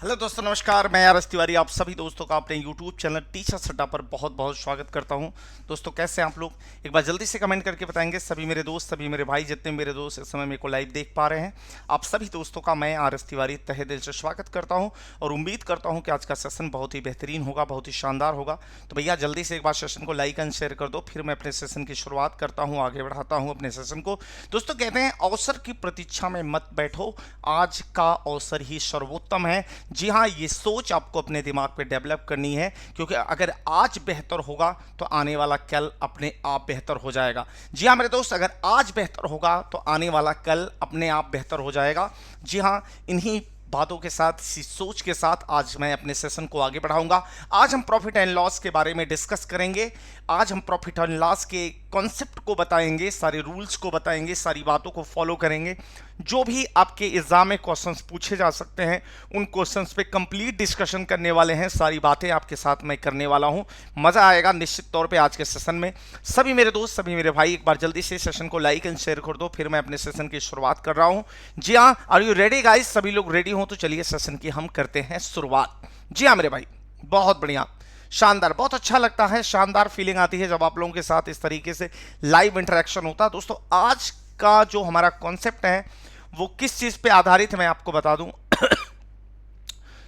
Hello दोस्तों, नमस्कार। मैं आर एस तिवारी आप सभी दोस्तों का अपने यूट्यूब चैनल टीचर्स अड्डा पर बहुत बहुत स्वागत करता हूं। दोस्तों, कैसे हैं आप लोग? एक बार जल्दी से कमेंट करके बताएंगे सभी मेरे दोस्त, सभी मेरे भाई, जितने मेरे दोस्त इस समय मेरे को लाइव देख पा रहे हैं। आप सभी दोस्तों का मैं आर एस तिवारी तहे दिल से स्वागत करता हूँ और उम्मीद करता हूँ कि आज का सेशन बहुत ही बेहतरीन होगा, बहुत ही शानदार होगा। तो भैया जल्दी से एक बार सेशन को लाइक एंड शेयर कर दो, फिर मैं अपने सेशन की शुरुआत करता हूँ, आगे बढ़ाता हूँ अपने सेशन को। दोस्तों, कहते हैं अवसर की प्रतीक्षा में मत बैठो, आज का अवसर ही सर्वोत्तम है। जी हाँ, ये सोच आपको अपने दिमाग पे डेवलप करनी है, क्योंकि अगर आज बेहतर होगा तो आने वाला कल अपने आप बेहतर हो जाएगा। जी हाँ मेरे दोस्त, अगर आज बेहतर होगा तो आने वाला कल अपने आप बेहतर हो जाएगा। जी हाँ, इन्हीं बातों के साथ, इसी सोच के साथ आज मैं अपने सेशन को आगे बढ़ाऊंगा। आज हम प्रॉफिट एंड लॉस के बारे में डिस्कस करेंगे। आज हम प्रॉफिट एंड लॉस के कॉन्सेप्ट को बताएंगे, सारे रूल्स को बताएंगे, सारी बातों को फॉलो करेंगे। जो भी आपके एग्जाम में क्वेश्चंस पूछे जा सकते हैं उन क्वेश्चंस पे कंप्लीट डिस्कशन करने वाले हैं। सारी बातें आपके साथ मैं करने वाला हूं। मजा आएगा निश्चित तौर पे आज के सेशन में। सभी मेरे दोस्त, सभी मेरे भाई, एक बार जल्दी से सेशन को लाइक एंड शेयर कर दो, फिर मैं अपने सेशन की शुरुआत कर रहा हूं। जी हाँ, आर यू रेडी गाइस? सभी लोग रेडी हो तो चलिए सेशन की हम करते हैं शुरुआत। जी हाँ मेरे भाई, बहुत बढ़िया, शानदार, बहुत अच्छा लगता है, शानदार फीलिंग आती है जब आप लोगों के साथ इस तरीके से लाइव इंटरेक्शन होता है। दोस्तों, आज का जो हमारा कॉन्सेप्ट है वो किस चीज पे आधारित है मैं आपको बता दूं।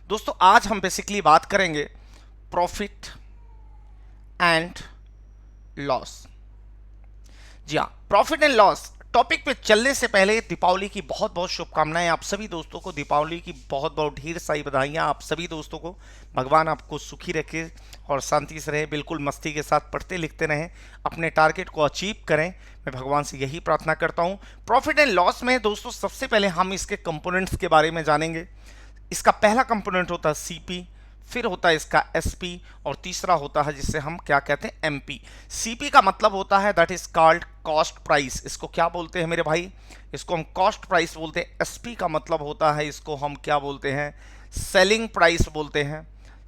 दोस्तों, आज हम बेसिकली बात करेंगे प्रॉफिट एंड लॉस। जी हाँ, प्रॉफिट एंड लॉस टॉपिक पे चलने से पहले दीपावली की बहुत बहुत शुभकामनाएं आप सभी दोस्तों को। दीपावली की बहुत बहुत ढेर सारी बधाइयां आप सभी दोस्तों को। भगवान आपको सुखी रखे और शांति से रहे, बिल्कुल मस्ती के साथ पढ़ते लिखते रहें, अपने टारगेट को अचीव करें। मैं भगवान से यही प्रार्थना करता हूं। प्रॉफिट एंड लॉस में दोस्तों सबसे पहले हम इसके कंपोनेंट्स के बारे में जानेंगे। इसका पहला कंपोनेंट होता है सीपी, फिर होता है इसका एसपी, और तीसरा होता है जिसे हम क्या कहते हैं, एमपी। सीपी का मतलब होता है that is called cost price. इसको क्या बोलते हैं मेरे भाई? इसको हम कॉस्ट प्राइस बोलते हैं। एसपी का मतलब होता है, इसको हम क्या बोलते हैं, सेलिंग प्राइस बोलते हैं,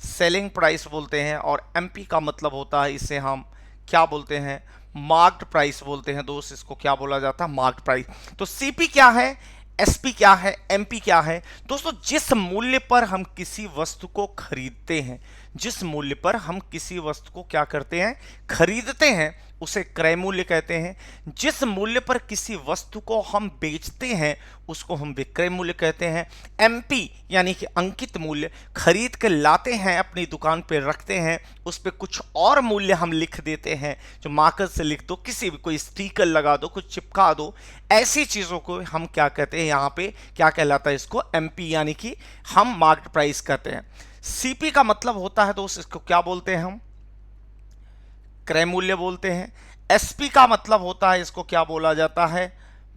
सेलिंग प्राइस बोलते हैं। और एमपी का मतलब होता है, इसे हम क्या बोलते हैं, मार्क्ड प्राइस बोलते हैं। दोस्त, इसको क्या बोला जाता है, मार्क्ड प्राइस। तो सीपी क्या है, एसपी क्या है, एमपी क्या है? दोस्तों, जिस मूल्य पर हम किसी वस्तु को खरीदते हैं, जिस मूल्य पर हम किसी वस्तु को क्या करते हैं, खरीदते हैं, उसे क्रय मूल्य कहते हैं। जिस मूल्य पर किसी वस्तु को हम बेचते हैं उसको हम विक्रय मूल्य कहते हैं। एमपी यानी कि अंकित मूल्य, खरीद के लाते हैं, अपनी दुकान पे रखते हैं, उस पर कुछ और मूल्य हम लिख देते हैं, जो मार्कर से लिख दो, किसी भी कोई स्टिकर लगा दो, कुछ चिपका दो, ऐसी चीज़ों को हम क्या कहते हैं, यहाँ पे क्या कहलाता है, इसको एमपी यानी कि हम मार्केट प्राइस कहते हैं। सीपी का मतलब होता है दोस्त, इसको क्या बोलते हैं हम, क्रय मूल्य बोलते हैं। एसपी का मतलब होता है, इसको क्या बोला जाता है,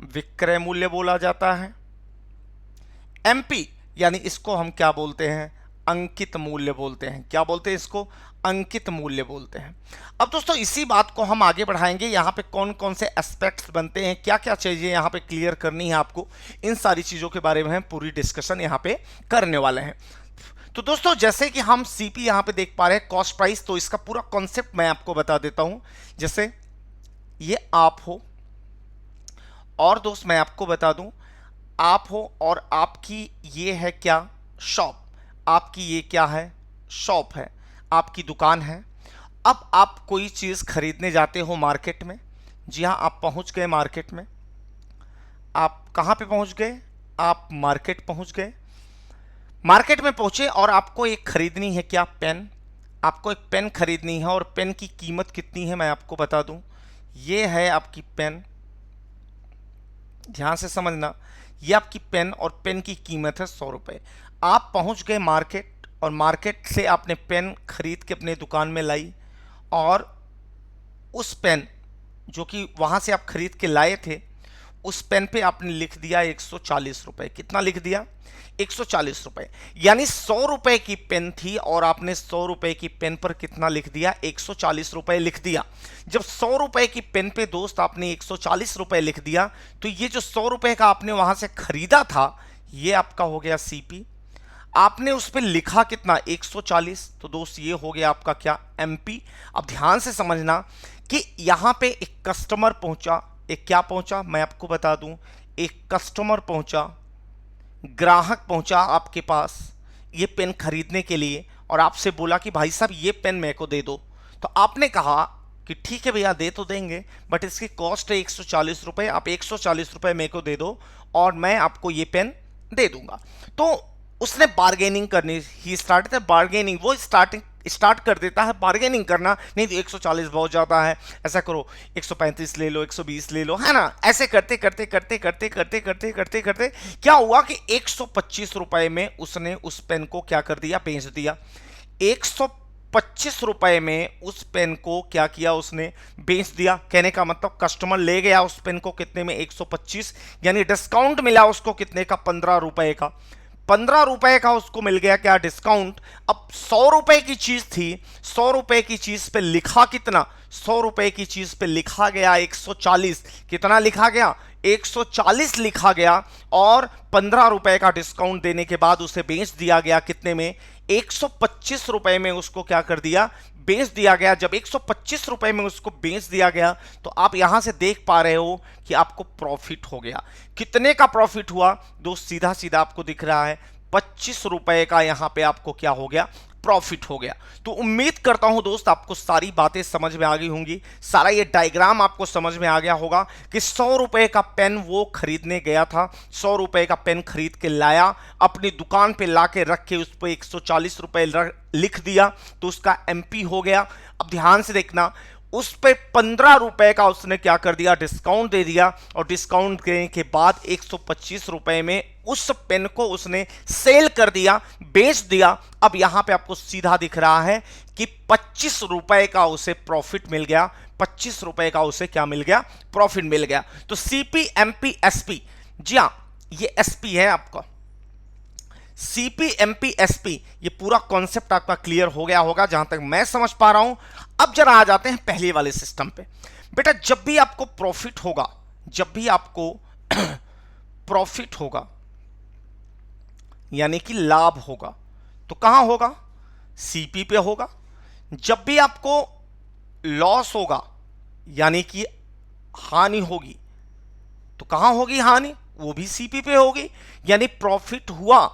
विक्रय मूल्य बोला जाता है। एमपी यानी इसको हम क्या बोलते हैं, अंकित मूल्य बोलते हैं। क्या बोलते हैं इसको, अंकित मूल्य बोलते हैं। अब दोस्तों इसी बात को हम आगे बढ़ाएंगे। यहाँ पे कौन कौन से एस्पेक्ट्स बनते हैं, क्या क्या चीज़ें यहाँ पे क्लियर करनी है आपको, इन सारी चीज़ों के बारे में हम पूरी डिस्कशन यहाँ पे करने वाले हैं। तो दोस्तों, जैसे कि हम सीपी यहाँ पे देख पा रहे हैं, कॉस्ट प्राइस, तो इसका पूरा कॉन्सेप्ट मैं आपको बता देता हूँ। जैसे ये आप हो और दोस्त मैं आपको बता दूं, आप हो और आपकी ये है क्या, शॉप। आपकी ये क्या है, शॉप है, आपकी दुकान है। अब आप कोई चीज़ खरीदने जाते हो मार्केट में। जी हाँ, आप पहुंच गए मार्केट में। आप कहाँ पे पहुंच गए, आप मार्केट पहुंच गए। मार्केट में पहुंचे और आपको एक खरीदनी है क्या, पेन। आपको एक पेन खरीदनी है और पेन की कीमत कितनी है मैं आपको बता दूं। ये है आपकी पेन, ध्यान से समझना, ये आपकी पेन और पेन की कीमत है 100 रुपये। आप पहुंच गए मार्केट और मार्केट से आपने पेन खरीद के अपने दुकान में लाई, और उस पेन जो कि वहाँ से आप खरीद के लाए थे, उस पेन पे आपने लिख दिया 140 रुपये। कितना लिख दिया, 140 रुपये। यानी 100 रुपये की पेन थी और आपने 100 रुपये की पेन पर कितना लिख दिया, 140 रुपये लिख दिया। जब 100 रुपये की पेन पे दोस्त आपने 140 रुपये लिख दिया, तो ये जो 100 रुपये का आपने वहाँ से खरीदा था, ये आपका हो गया सीपी। आपने उस पर लिखा कितना, 140, तो दोस्त ये हो गया आपका क्या, एमपी। अब ध्यान से समझना कि यहाँ पे एक कस्टमर पहुँचा, एक क्या पहुँचा मैं आपको बता दूँ, एक कस्टमर पहुँचा, ग्राहक पहुंचा आपके पास, ये पेन खरीदने के लिए और आपसे बोला कि भाई साहब ये पेन मेरे को दे दो, तो आपने कहा कि ठीक है भैया दे तो देंगे, बट इसकी कॉस्ट है 140 रुपये, आप 140 रुपये मेरे को दे दो और मैं आपको ये पेन दे दूंगा। तो उसने बार्गेनिंग करनी, ही स्टार्टेड बार्गेनिंग, वो स्टार्ट कर देता है बार्गेनिंग करना, नहीं तो 140 बहुत ज़्यादा है, ऐसा करो 135 ले लो, 120 ले लो, है ना। ऐसे करते करते करते करते करते करते करते करते क्या हुआ कि 125 रुपये में उसने उस पेन को क्या कर दिया, बेच दिया। 125 रुपए में उस पेन को क्या किया, उसने बेच दिया। कहने का मतलब कस्टमर ले गया उस पेन को कितने में, 125, यानी डिस्काउंट मिला उसको कितने का, 15 रुपए का। 15 रुपए का उसको मिल गया क्या, डिस्काउंट। अब 100 रुपए की चीज थी, 100 रुपए की चीज पे लिखा कितना, 100 रुपए की चीज पे लिखा गया 140, कितना लिखा गया, 140 लिखा गया, और 15 रुपए का डिस्काउंट देने के बाद उसे बेच दिया गया कितने में, 125 रुपए में उसको क्या कर दिया, बेच दिया गया। जब 125 रुपए में उसको बेच दिया गया तो आप यहां से देख पा रहे हो कि आपको प्रॉफिट हो गया। कितने का प्रॉफिट हुआ दोस्त, सीधा सीधा आपको दिख रहा है 25 रुपए का यहां पे आपको क्या हो गया, प्रॉफिट हो गया। तो उम्मीद करता हूं दोस्त आपको सारी बातें समझ में आ गई होंगी, सारा ये डायग्राम आपको समझ में आ गया होगा कि 100 रुपए का पेन वो खरीदने गया था, 100 रुपए का पेन खरीद के लाया, अपनी दुकान पे लाके रख के उस पर 140 रुपए लिख दिया, तो उसका एमपी हो गया। अब ध्यान से देखना, उस पे 15 रुपए का उसने क्या कर दिया, डिस्काउंट दे दिया, और डिस्काउंट देने के बाद 125 रुपए में उस पेन को उसने सेल कर दिया, बेच दिया। अब यहां पे आपको सीधा दिख रहा है कि 25 रुपए का उसे प्रॉफिट मिल गया, 25 रुपए का उसे क्या मिल गया, प्रॉफिट मिल गया। तो सीपी एमपी एसपी, जी हां ये एसपी है आपका, सीपी एमपी एसपी, ये पूरा कॉन्सेप्ट आपका क्लियर हो गया होगा जहां तक मैं समझ पा रहा हूं। अब जरा आ जाते हैं पहले वाले सिस्टम पे। बेटा जब भी आपको प्रॉफिट होगा, जब भी आपको प्रॉफिट होगा यानी कि लाभ होगा, तो कहां होगा, सीपी पे होगा। जब भी आपको लॉस होगा यानी कि हानि होगी, तो कहां होगी हानि, वो भी सीपी पे होगी। यानी प्रॉफिट हुआ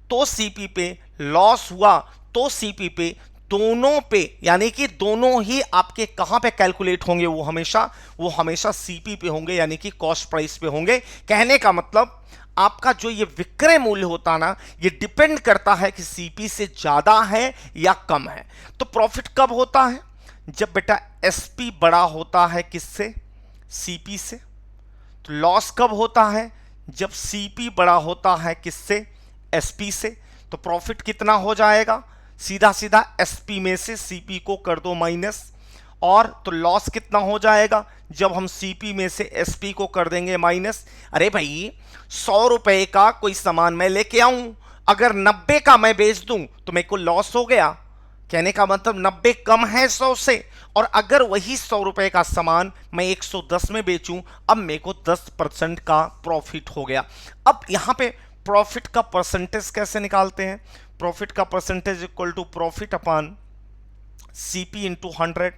तो सीपी पे, लॉस हुआ तो सीपी पे, दोनों पे, यानी कि दोनों ही आपके कहां पे कैलकुलेट होंगे, वो हमेशा सीपी पे होंगे, यानी कि कॉस्ट प्राइस पे होंगे। कहने का मतलब आपका जो ये विक्रय मूल्य होता ना, ये डिपेंड करता है कि सीपी से ज्यादा है या कम है। तो प्रॉफिट कब होता है, जब बेटा एसपी बड़ा होता है किससे, सीपी से। तो लॉस कब होता है, जब सीपी बड़ा होता है किससे, एसपी से। तो प्रॉफिट कितना हो जाएगा, सीधा सीधा एसपी में से सीपी को कर दो माइनस, और तो लॉस कितना हो जाएगा, जब हम सीपी में से एसपी को कर देंगे माइनस। अरे भाई 100 रुपए का कोई सामान मैं लेके आऊं, अगर 90 का मैं बेच दूं तो मेरे को लॉस हो गया। कहने का मतलब 90 कम है 100 से, और अगर वही 100 रुपए का सामान मैं 110 में बेचूं, अब मेरे को 10% का प्रॉफिट हो गया। अब यहां पे प्रॉफिट का परसेंटेज कैसे निकालते हैं, प्रॉफिट का percentage equal to profit upon CP into 100,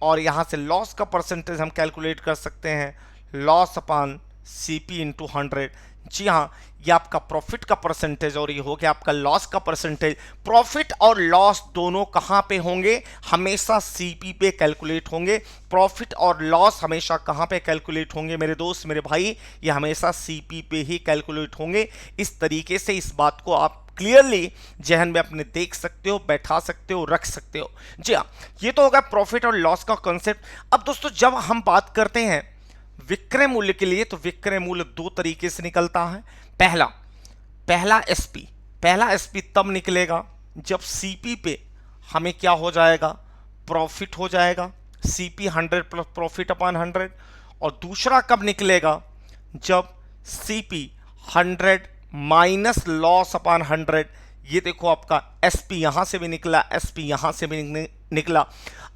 और यहां से लॉस का परसेंटेज हम कैलकुलेट कर सकते हैं, लॉस अपॉन सीपी इंटू 100। जी हाँ, ये आपका प्रॉफिट का परसेंटेज और ये हो गया आपका लॉस का परसेंटेज। प्रॉफिट और लॉस दोनों कहां पे होंगे, हमेशा सीपी पे कैलकुलेट होंगे। प्रॉफिट और लॉस हमेशा कहां पे कैलकुलेट होंगे मेरे दोस्त मेरे भाई, ये हमेशा सीपी पे ही कैलकुलेट होंगे। इस तरीके से इस बात को आप क्लियरली जहन में अपने देख सकते हो, बैठा सकते हो, रख सकते हो। जी हाँ, ये तो होगा प्रॉफिट और लॉस का कॉन्सेप्ट। अब दोस्तों जब हम बात करते हैं विक्रय मूल्य के लिए, तो विक्रय मूल्य दो तरीके से निकलता है। पहला एसपी तब निकलेगा जब सीपी पे हमें क्या हो जाएगा, प्रॉफिट हो जाएगा, सीपी 100 प्लस प्रॉफिट अपॉन 100। और दूसरा कब निकलेगा, जब सीपी 100 माइनस लॉस अपॉन 100। ये देखो आपका एसपी यहां से भी निकला, एसपी यहां से भी निकला।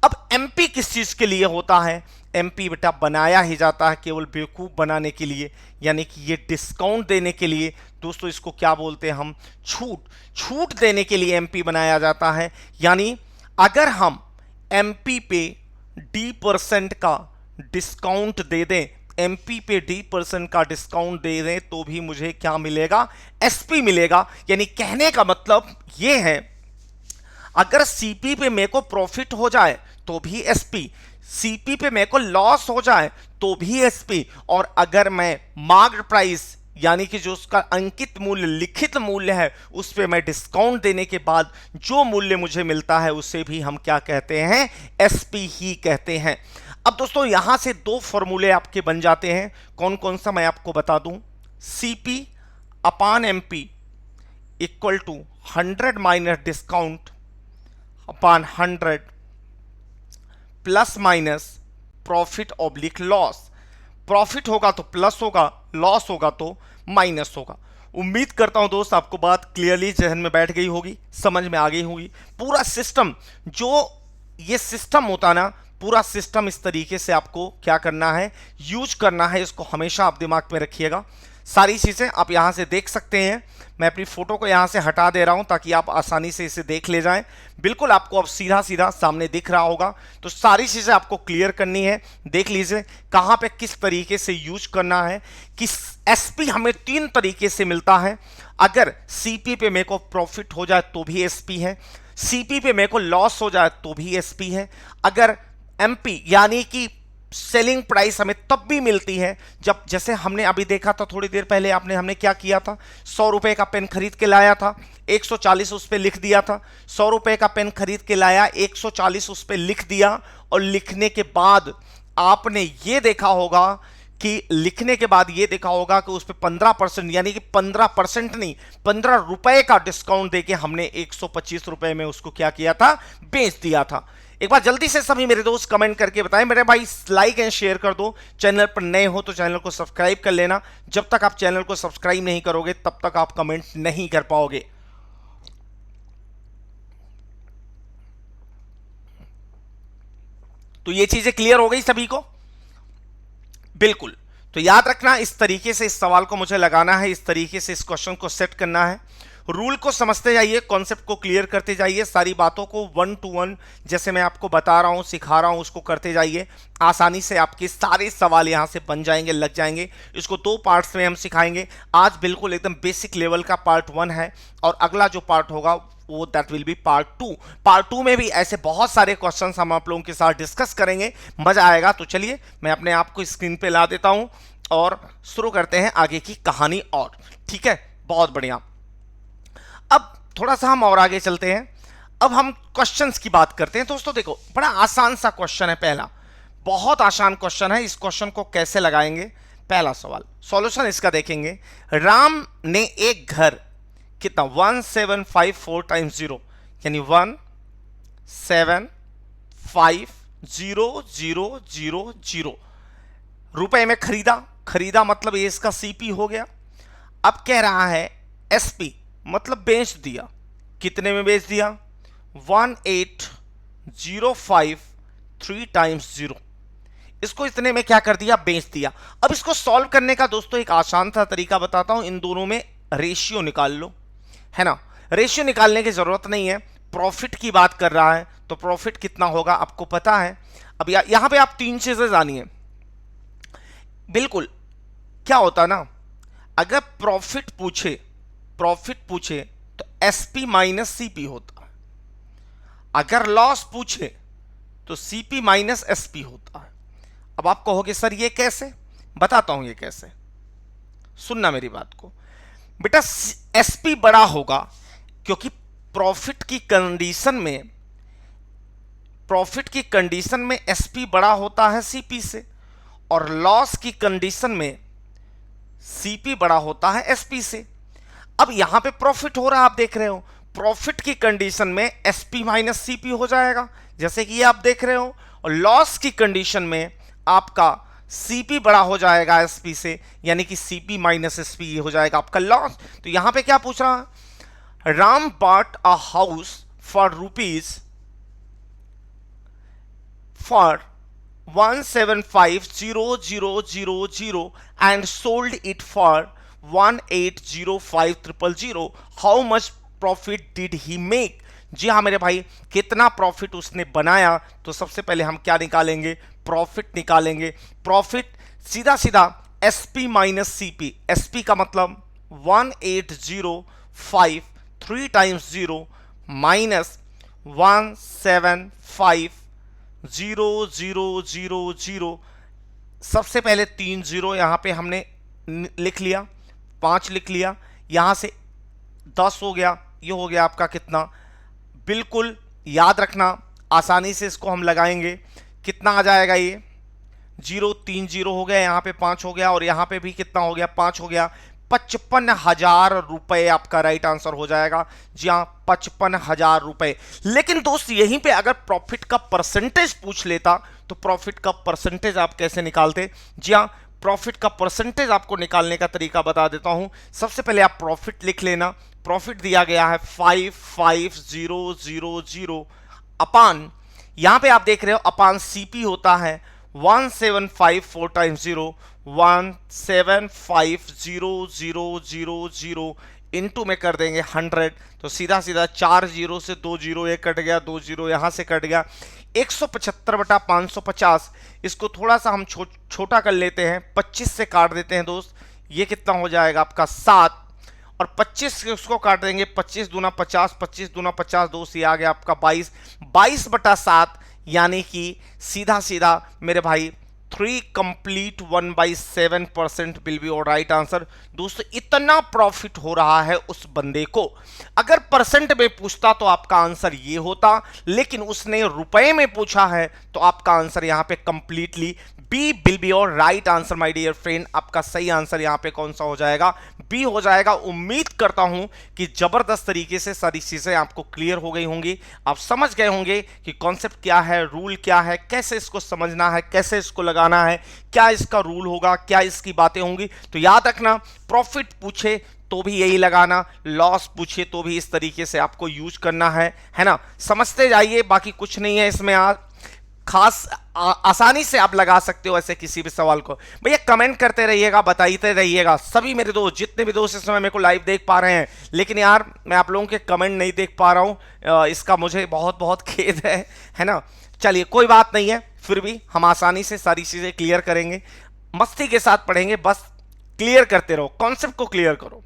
अब एमपी किस चीज के लिए होता है, एमपी बेटा बनाया ही जाता है केवल बेवकूफ बनाने के लिए, यानी कि ये डिस्काउंट देने के लिए। दोस्तों इसको क्या बोलते हैं हम, छूट देने के लिए एमपी बनाया जाता है। यानी अगर हम एमपी पे D% का डिस्काउंट दे दें एमपी पे D% का डिस्काउंट दे दें तो भी मुझे क्या मिलेगा, एसपी मिलेगा। यानी कहने का मतलब ये है, अगर सीपी पे मेरे को प्रॉफिट हो जाए तो भी एसपी, सीपी पे मेरे को लॉस हो जाए तो भी एसपी, और अगर मैं मार्क्ड प्राइस यानी कि जो उसका अंकित मूल्य, लिखित मूल्य है, उस पे मैं डिस्काउंट देने के बाद जो मूल्य मुझे मिलता है उसे भी हम क्या कहते हैं, एसपी ही कहते हैं। अब दोस्तों यहां से दो फॉर्मूले आपके बन जाते हैं, कौन कौन सा मैं आपको बता दूं। CP upon MP equal to 100 minus discount upon 100 plus minus profit oblique loss. Profit होगा तो प्लस होगा, लॉस होगा तो माइनस होगा। उम्मीद करता हूं दोस्त आपको बात क्लियरली जहन में बैठ गई होगी, समझ में आ गई होगी। पूरा सिस्टम, जो ये सिस्टम होता है ना, पूरा सिस्टम इस तरीके से आपको क्या करना है, यूज करना है। इसको हमेशा आप दिमाग में रखिएगा। सारी चीजें आप यहां से देख सकते हैं। मैं अपनी फोटो को यहां से हटा दे रहा हूं ताकि आप आसानी से इसे देख ले जाएं। बिल्कुल आपको अब सीधा सीधा सामने दिख रहा होगा। तो सारी चीजें आपको क्लियर करनी है। देख लीजिए कहां पे किस तरीके से यूज करना है। कि एसपी हमें 3 तरीके से मिलता है। अगर सीपी पे मेरे को प्रॉफिट हो जाए तो भी एसपी है, सीपी पे मेरे को लॉस हो जाए तो भी एसपी है, अगर एमपी यानी कि सेलिंग प्राइस हमें तब भी मिलती है जब, जैसे हमने अभी देखा था थोड़ी देर पहले, हमने क्या किया था, 100 रुपए का पेन खरीद के लाया था, 140 उस पे लिख दिया था। 100 रुपए का पेन खरीद के लाया, 140 उस पे लिख दिया, और लिखने के बाद आपने ये देखा होगा कि लिखने के बाद ये देखा होगा कि उस पर 15% यानी कि 15% नहीं, 15 रुपए का डिस्काउंट देके हमने 125 रुपए में उसको क्या किया था, बेच दिया था। एक बार जल्दी से सभी मेरे दोस्त कमेंट करके बताएं। मेरे भाई लाइक एंड शेयर कर दो। चैनल पर नए हो तो चैनल को सब्सक्राइब कर लेना। जब तक आप चैनल को सब्सक्राइब नहीं करोगे तब तक आप कमेंट नहीं कर पाओगे। तो ये चीजें क्लियर हो गई सभी को? बिल्कुल। तो याद रखना, इस तरीके से इस सवाल को मुझे लगाना है, इस तरीके से इस क्वेश्चन को सेट करना है। रूल को समझते जाइए, कॉन्सेप्ट को क्लियर करते जाइए, सारी बातों को 1 to 1 जैसे मैं आपको बता रहा हूं, सिखा रहा हूं, उसको करते जाइए। आसानी से आपके सारे सवाल यहां से बन जाएंगे, लग जाएंगे। इसको 2 पार्ट्स में हम सिखाएंगे। आज बिल्कुल एकदम बेसिक लेवल का पार्ट 1 है, और अगला जो पार्ट होगा वो that will be part 2। Part 2 में भी ऐसे बहुत सारे क्वेश्चंस हम आप लोगों के साथ डिस्कस करेंगे, मजा आएगा। तो चलिए मैं अपने आप को स्क्रीन पे ला देता हूं और शुरू करते हैं आगे की कहानी। और ठीक है, बहुत बढ़िया। अब थोड़ा सा हम और आगे चलते हैं। अब हम क्वेश्चंस की बात करते हैं। दोस्तों देखो, बड़ा आसान सा क्वेश्चन है पहला, बहुत आसान क्वेश्चन है। इस क्वेश्चन को कैसे लगाएंगे? पहला सवाल, सॉल्यूशन इसका देखेंगे। राम ने एक घर कितना 1754 टाइम्स 0 यानी 175000 रुपए में खरीदा। खरीदा मतलब ये इसका सीपी हो गया। अब कह रहा है एसपी मतलब बेच दिया। कितने में बेच दिया? 18053 टाइम्स 0। इसको इतने में क्या कर दिया? बेच दिया। अब इसको सॉल्व करने का दोस्तों एक आसान सा तरीका बताता हूं। इन दोनों में रेशियो निकाल लो, है ना। रेशियो निकालने की जरूरत नहीं है, प्रॉफिट की बात कर रहा है तो प्रॉफिट कितना होगा आपको पता है। अब यहां पे आप 3 चीजें जानिए। बिल्कुल, क्या होता ना, अगर प्रॉफिट पूछे तो एसपी माइनस सीपी होता है। अगर लॉस पूछे तो सीपी माइनस एसपी होता है। अब आप कहोगे सर ये कैसे? बताता हूं ये कैसे, सुनना मेरी बात को। बेटा एसपी बड़ा होगा क्योंकि प्रॉफिट की कंडीशन में एसपी बड़ा होता है सीपी से, और लॉस की कंडीशन में सीपी बड़ा होता है एसपी से। अब यहां पे प्रॉफिट हो रहा है, आप देख रहे हो, प्रॉफिट की कंडीशन में एसपी माइनस सीपी हो जाएगा जैसे कि ये आप देख रहे हो, और लॉस की कंडीशन में आपका सीपी बड़ा हो जाएगा एसपी से, यानी कि सीपी माइनस एसपी हो जाएगा आपका लॉस। तो यहां पे क्या पूछ रहा है? Ram bought a house for ₹175,000 and sold it for 1805000. How much profit did he make? जी हाँ मेरे भाई, कितना प्रॉफिट उसने बनाया? तो सबसे पहले हम क्या निकालेंगे? प्रॉफिट निकालेंगे। प्रॉफिट सीधा सीधा SP माइनस CP, SP का मतलब 1805 3 टाइम्स 0 माइनस 1750000। सबसे पहले 3 जीरो यहाँ पे हमने लिख लिया, 5 लिख लिया, यहाँ से 10 हो गया, ये हो गया आपका कितना, बिल्कुल याद रखना, आसानी से इसको हम लगाएंगे, कितना आ जाएगा ये 0 3 जीरो हो गया, यहाँ पे 5 हो गया और यहाँ पे भी कितना हो गया 5 हो गया, 55,000 रुपए आपका राइट आंसर हो जाएगा। जी हाँ 55,000 रुपए। लेकिन दोस्त यहीं पे अगर प्रॉफिट का परसेंटेज पूछ लेता तो प्रॉफिट का परसेंटेज आप कैसे निकालते? जी हाँ प्रॉफिट का परसेंटेज आपको निकालने का तरीका बता देता हूं। सबसे पहले आप प्रॉफिट लिख लेना, प्रॉफिट दिया गया है 55,000 अपान, यहां पे आप देख रहे हो अपान CP होता है 1754 टाइम्स 0 175000 इनटू में कर देंगे 100, तो सीधा सीधा 4 जीरो से 2 जीरो ये कट गया, 2 जीरो यहां से कट गया, 175/550। इसको थोड़ा सा हम छोटा कर लेते हैं, 25 से काट देते हैं दोस्त, ये कितना हो जाएगा आपका 7, और 25 से उसको काट देंगे, 25 दूना 50, 25 दूना 50 दोस्त, ये आ गया आपका 22, 22/7, यानी कि सीधा सीधा मेरे भाई 3 complete 1/7% will be our right answer. दोस्तों इतना प्रॉफिट हो रहा है उस बंदे को, अगर परसेंट में पूछता तो आपका आंसर ये होता, लेकिन उसने रुपए में पूछा है तो आपका आंसर यहां पे completely b will be our right answer my dear friend. आपका सही आंसर यहां पे कौन सा हो जाएगा? बी हो जाएगा। उम्मीद करता हूं कि जबरदस्त तरीके से सारी चीजें आपको क्लियर हो गई होंगी, आप समझ गए होंगे कि कॉन्सेप्ट क्या है, रूल क्या है, कैसे इसको समझना है, कैसे इसको लगाना है, क्या इसका रूल होगा, क्या इसकी बातें होंगी। तो याद रखना, प्रॉफिट पूछे तो भी यही लगाना, लॉस पूछे तो भी इस तरीके से आपको यूज करना है ना। समझते जाइए, बाकी कुछ नहीं है इसमें खास, आसानी से आप लगा सकते हो ऐसे किसी भी सवाल को। भैया कमेंट करते रहिएगा, बताते रहिएगा। सभी मेरे दोस्त, जितने भी दोस्त इस समय मेरे को लाइव देख पा रहे हैं, लेकिन यार मैं आप लोगों के कमेंट नहीं देख पा रहा हूं, इसका मुझे बहुत बहुत खेद है ना। चलिए कोई बात नहीं है, फिर भी हम आसानी से सारी चीजें क्लियर करेंगे, मस्ती के साथ पढ़ेंगे, बस क्लियर करते रहो, कॉन्सेप्ट को क्लियर करो।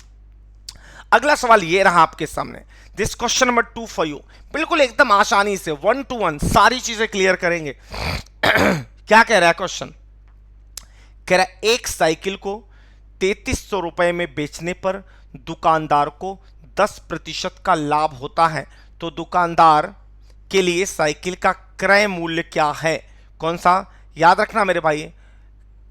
अगला सवाल ये रहा आपके सामने, this question number 2 for you, बिल्कुल एकदम आसानी से 1 to 1 सारी चीजें क्लियर करेंगे। क्या कह रहा है क्वेश्चन? कह रहा है एक साइकिल को 3300 रुपए में बेचने पर दुकानदार को 10% का लाभ होता है, तो दुकानदार के लिए साइकिल का क्रय मूल्य क्या है? कौन सा? याद रखना मेरे भाई,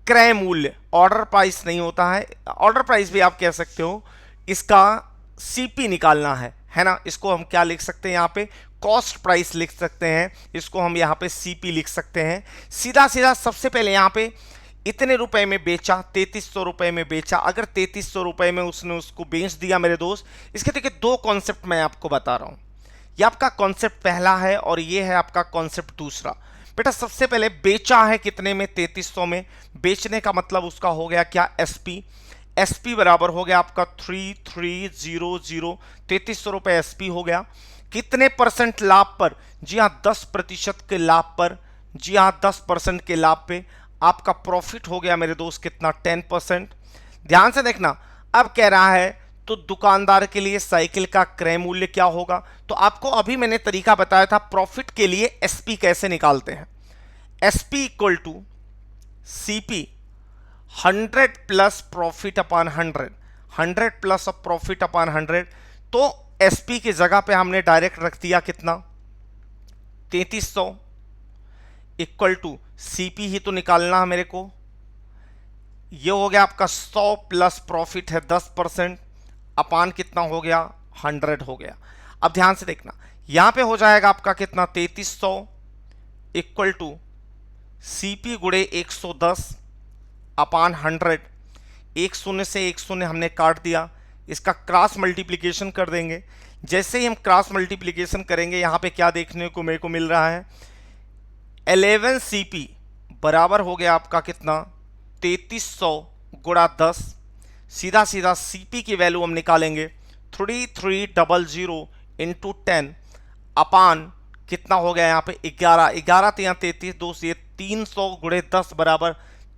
क्रय मूल्य, ऑर्डर प्राइस नहीं होता है, ऑर्डर प्राइस भी आप कह सकते हो, इसका CP निकालना है ना। इसको हम क्या लिख सकते हैं यहाँ पे? कॉस्ट प्राइस लिख सकते हैं, इसको हम यहाँ पे CP लिख सकते हैं। सीधा सीधा सबसे पहले यहाँ पे इतने रुपए में बेचा, 3300 रुपए में बेचा। अगर 3300 रुपए में उसने उसको बेच दिया मेरे दोस्त, इसके देखिए दो कॉन्सेप्ट मैं आपको बता रहा हूँ, ये आपका कॉन्सेप्ट पहला है और ये है आपका कॉन्सेप्ट दूसरा। बेटा सबसे पहले बेचा है कितने में? 3300 में। बेचने का मतलब उसका हो गया क्या? SP बराबर हो गया आपका 3300, 3300 रुपए SP हो गया। कितने परसेंट लाभ पर? जी हाँ 10% के लाभ पर, जी हाँ 10% के लाभ पे आपका प्रॉफिट हो गया मेरे दोस्त कितना? 10%। ध्यान से देखना, अब कह रहा है तो दुकानदार के लिए साइकिल का क्रय मूल्य क्या होगा? तो आपको अभी मैंने तरीका बताया था प्रॉफिट के लिए SP कैसे निकालते हैं। SP equal to CP 100 plus profit upon 100, 100 plus of profit upon 100। तो SP की जगह पे हमने डायरेक्ट रख दिया कितना? 3300 इक्वल टू CP ही तो निकालना है मेरे को, ये हो गया आपका 100 प्लस प्रॉफिट है 10% अपान कितना हो गया? 100 हो गया। अब ध्यान से देखना, यहां पे हो जाएगा आपका कितना? 3300 इक्वल टू CP गुणे 110 अपान 100। एक शून्य से एक शून्य हमने काट दिया, इसका क्रॉस मल्टीप्लिकेशन कर देंगे। जैसे ही हम क्रॉस मल्टीप्लिकेशन करेंगे, यहां पे क्या देखने को मेरे को मिल रहा है? 11 CP बराबर हो गया आपका कितना? 3300 गुणा 10। सीधा सीधा CP की वैल्यू हम निकालेंगे 3300 इंटू 10 अपान कितना हो गया यहाँ पे? 11 11 तो यहाँ 33 दोस्त, ये 300 गुणे 10 बराबर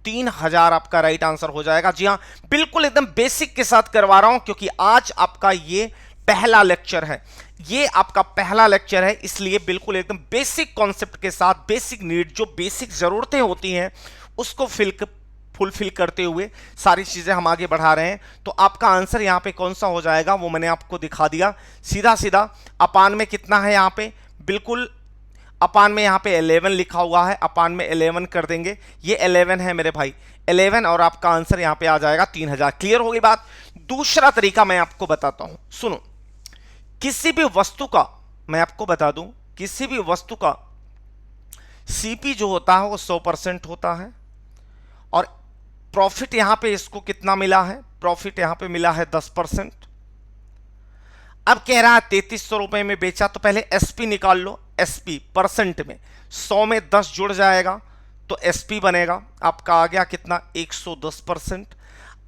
3000 आपका राइट आंसर हो जाएगा। जी हाँ, बिल्कुल एकदम बेसिक के साथ करवा रहा हूं, क्योंकि आज आपका ये पहला लेक्चर है, ये आपका पहला लेक्चर है, इसलिए बिल्कुल एकदम बेसिक कॉन्सेप्ट के साथ, बेसिक नीड, जो बेसिक जरूरतें होती हैं उसको फुलफिल करते हुए सारी चीजें हम आगे बढ़ा रहे हैं। तो आपका आंसर यहां पे कौन सा हो जाएगा वो मैंने आपको दिखा दिया। सीधा सीधा अपान में कितना है यहां पे, बिल्कुल अपान में यहां पे 11 लिखा हुआ है, अपान में 11 कर देंगे, ये 11 है मेरे भाई, 11, और आपका आंसर यहां पे आ जाएगा 3000। क्लियर हो गई बात। दूसरा तरीका मैं आपको बताता हूं, सुनो। किसी भी वस्तु का, मैं आपको बता दूं, किसी भी वस्तु का सीपी जो होता है वो 100% होता है, और प्रॉफिट यहां पे इसको कितना मिला है, प्रॉफिट यहां पे मिला है 10%। अब कह रहा है 3300 रुपए में बेचा, तो पहले एसपी निकाल लो। एसपी परसेंट में 100 में 10 जुड़ जाएगा तो एसपी बनेगा आपका, आ गया कितना, 110%।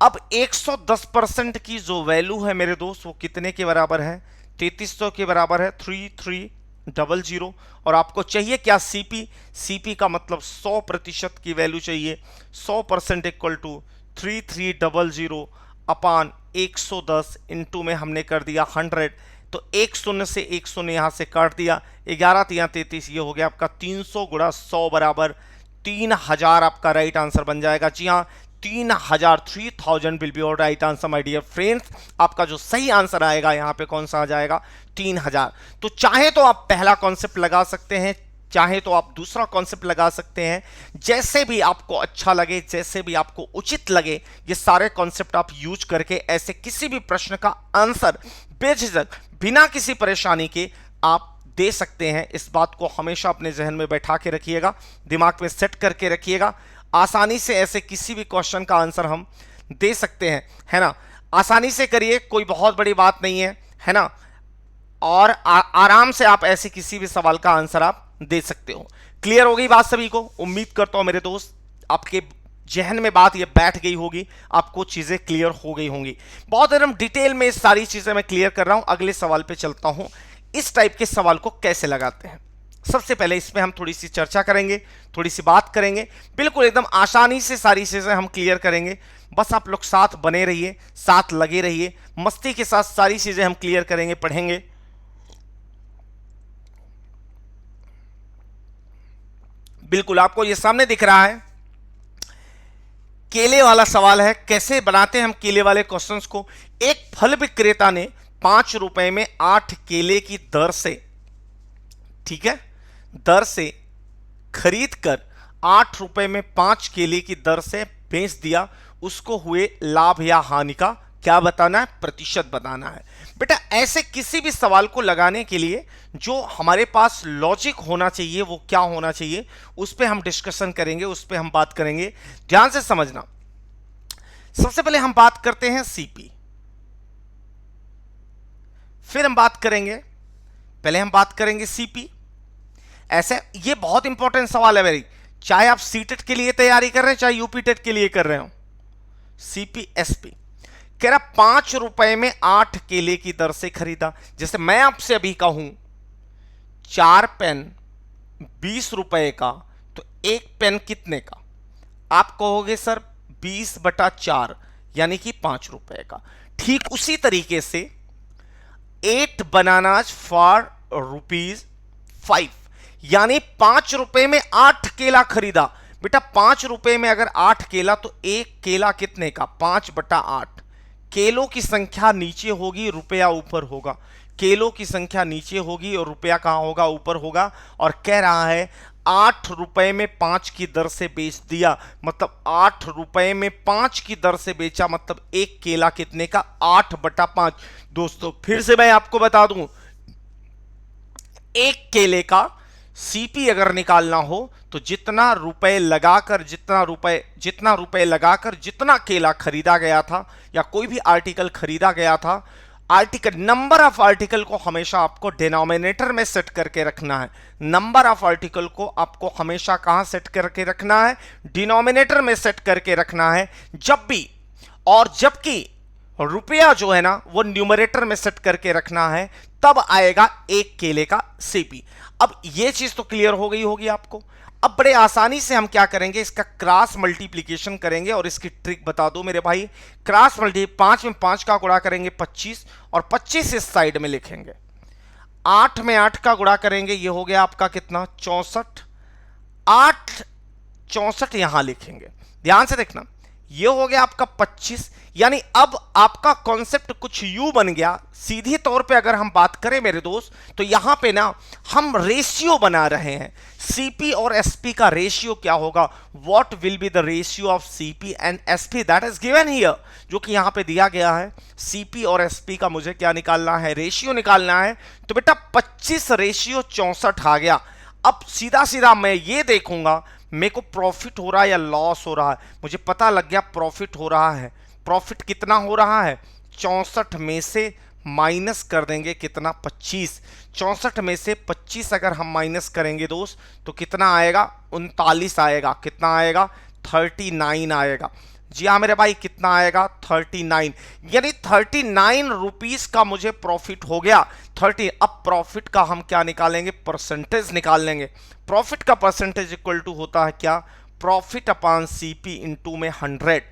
अब 110% की जो वैल्यू है मेरे दोस्त वो कितने के बराबर है, 3300 के बराबर है, 3300, और आपको चाहिए क्या, सीपी। सीपी का मतलब 100% की वैल्यू चाहिए, 100% इक्वल टू 3300 अपान 110 इंटू में हमने कर दिया 100, तो एक शून्य से एक शून्य यहां से काट दिया, 11 3 33, ये हो गया आपका 300 गुणा 100 बराबर 3000 आपका राइट आंसर बन जाएगा। जी हाँ, 3000 will be your right answer my dear friends. आपका जो सही आंसर आएगा यहां पे कौन सा आ जाएगा, 3000। तो चाहे तो आप पहला कॉन्सेप्ट लगा सकते हैं, चाहे तो आप दूसरा कॉन्सेप्ट लगा सकते हैं, जैसे भी आपको अच्छा लगे, जैसे भी आपको उचित लगे, ये सारे कॉन्सेप्ट आप यूज करके ऐसे किसी भी प्रश्न का आंसर बेझिझक बिना किसी परेशानी के आप दे सकते हैं। इस बात को हमेशा अपने जहन में बैठा के रखिएगा, दिमाग में सेट करके रखिएगा। आसानी से ऐसे किसी भी क्वेश्चन का आंसर हम दे सकते हैं, है ना। आसानी से करिए, कोई बहुत बड़ी बात नहीं है ना, और आराम से आप ऐसे किसी भी सवाल का आंसर आप दे सकते हो। क्लियर हो गई बात सभी को। उम्मीद करता हूं मेरे दोस्त आपके जहन में बात ये बैठ गई होगी, आपको चीजें क्लियर हो गई होंगी। बहुत एकदम डिटेल में सारी चीजें मैं क्लियर कर रहा हूं। अगले सवाल पे चलता हूं, इस टाइप के सवाल को कैसे लगाते हैं। सबसे पहले इसमें हम थोड़ी सी चर्चा करेंगे, थोड़ी सी बात करेंगे, बिल्कुल एकदम आसानी से सारी चीजें हम क्लियर करेंगे। बस आप लोग साथ बने रहिए, साथ लगे रहिए, मस्ती के साथ सारी चीजें हम क्लियर करेंगे, पढ़ेंगे। बिल्कुल आपको ये सामने दिख रहा है, केले वाला सवाल है। कैसे बनाते हैं हम केले वाले क्वेश्चंस को। एक फल विक्रेता ने 5 रुपए में 8 केले की दर से, ठीक है, दर से खरीद कर 8 रुपए में 5 केले की दर से बेच दिया। उसको हुए लाभ या हानि का क्या बताना है, प्रतिशत बताना है। बेटा ऐसे किसी भी सवाल को लगाने के लिए जो हमारे पास लॉजिक होना चाहिए वो क्या होना चाहिए, उस पर हम डिस्कशन करेंगे, उस पर हम बात करेंगे। ध्यान से समझना। सबसे पहले हम बात करते हैं सीपी, फिर हम बात करेंगे, पहले हम बात करेंगे सीपी। ऐसे ये बहुत इंपॉर्टेंट सवाल है मेरी, चाहे आप सीटेट के लिए तैयारी कर रहे हैं, चाहे यूपी टेट के लिए कर रहे हो। सीपी एसपी कह रहा 5 रुपए में 8 केले की दर से खरीदा। जैसे मैं आपसे अभी कहूं 4 पेन 20 रुपए का, तो एक पेन कितने का, आप कहोगे सर 20/4 यानी कि 5 रुपए का। ठीक उसी तरीके से 8 बनानाज फॉर ₹5 यानी 5 रुपए में 8 केला खरीदा। बेटा 5 रुपए में अगर 8 केला, तो एक केला कितने का, 5/8। केलों की संख्या नीचे होगी, रुपया ऊपर होगा। केलों की संख्या नीचे होगी और रुपया कहां होगा, ऊपर होगा। और कह रहा है 8 रुपए में 5 की दर से बेच दिया, मतलब 8 रुपए में 5 की दर से बेचा, मतलब एक केला कितने का, 8/5। दोस्तों फिर से मैं आपको बता दूं, एक केले का सीपी अगर निकालना हो तो जितना रुपए लगाकर, जितना रुपए लगाकर जितना केला खरीदा गया था या कोई भी आर्टिकल खरीदा गया था, आर्टिकल, नंबर ऑफ आर्टिकल को हमेशा आपको डिनोमिनेटर में सेट करके रखना है। नंबर ऑफ आर्टिकल को आपको हमेशा कहां सेट करके रखना है, डिनोमिनेटर में सेट करके रखना है जब भी, और जबकि रुपया जो है ना वो न्यूमरेटर में सेट करके रखना है, तब आएगा एक केले का सीपी। अब ये चीज तो क्लियर हो गई होगी आपको। अब बड़े आसानी से हम क्या करेंगे, इसका क्रॉस मल्टीप्लिकेशन करेंगे और इसकी ट्रिक बता दो मेरे भाई। क्रॉस मल्टी 5 में 5 का गुणा करेंगे 25 और 25 इस साइड में लिखेंगे। 8 में 8 का गुणा करेंगे, ये हो गया आपका कितना 64। 8 64 यहां लिखेंगे, ध्यान से देखना, ये हो गया आपका 25। यानी अब आपका कॉन्सेप्ट कुछ यूं बन गया, सीधी तौर पे अगर हम बात करें मेरे दोस्त, तो यहां पे ना हम रेशियो बना रहे हैं। सीपी और एसपी का रेशियो क्या होगा, what will be the ratio of CP and SP, that is given here, जो कि यहां पे दिया गया है। सीपी और एसपी का मुझे क्या निकालना है, रेशियो निकालना है। तो बेटा 25 रेशियो 64 आ गया। अब सीधा सीधा मैं ये देखूंगा मेरे को प्रॉफिट हो रहा है या लॉस हो रहा है। मुझे पता लग गया प्रॉफिट हो रहा है। प्रॉफिट कितना हो रहा है, 64 में से माइनस कर देंगे कितना 25। 64 में से 25 अगर हम माइनस करेंगे दोस्त तो कितना आएगा, 39 आएगा। कितना आएगा, 39 आएगा। जी हाँ मेरे भाई, कितना आएगा 39। यानी 39 रुपीस का मुझे प्रॉफिट हो गया 30। अब प्रॉफिट का हम क्या निकालेंगे, परसेंटेज निकाल लेंगे। प्रॉफिट का परसेंटेज इक्वल टू होता है क्या, प्रॉफिट अपॉन सीपी इंटू में 100।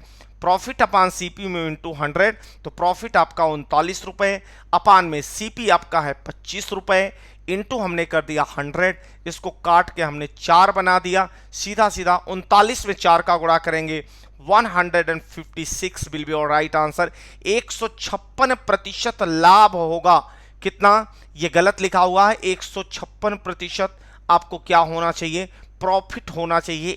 प्रॉफिट अपॉन सीपी में इंटू 100, तो प्रॉफिट आपका 39 रुपए, अपान में सीपी आपका है 25 रुपए, इंटू हमने कर दिया 100, इसको काट के हमने 4 बना दिया। सीधा सीधा 39 में 4 का गुणा करेंगे 156 will be your right answer. 156% लाभ होगा। कितना, ये गलत लिखा हुआ है, 156% आपको क्या होना चाहिए, प्रॉफिट होना चाहिए।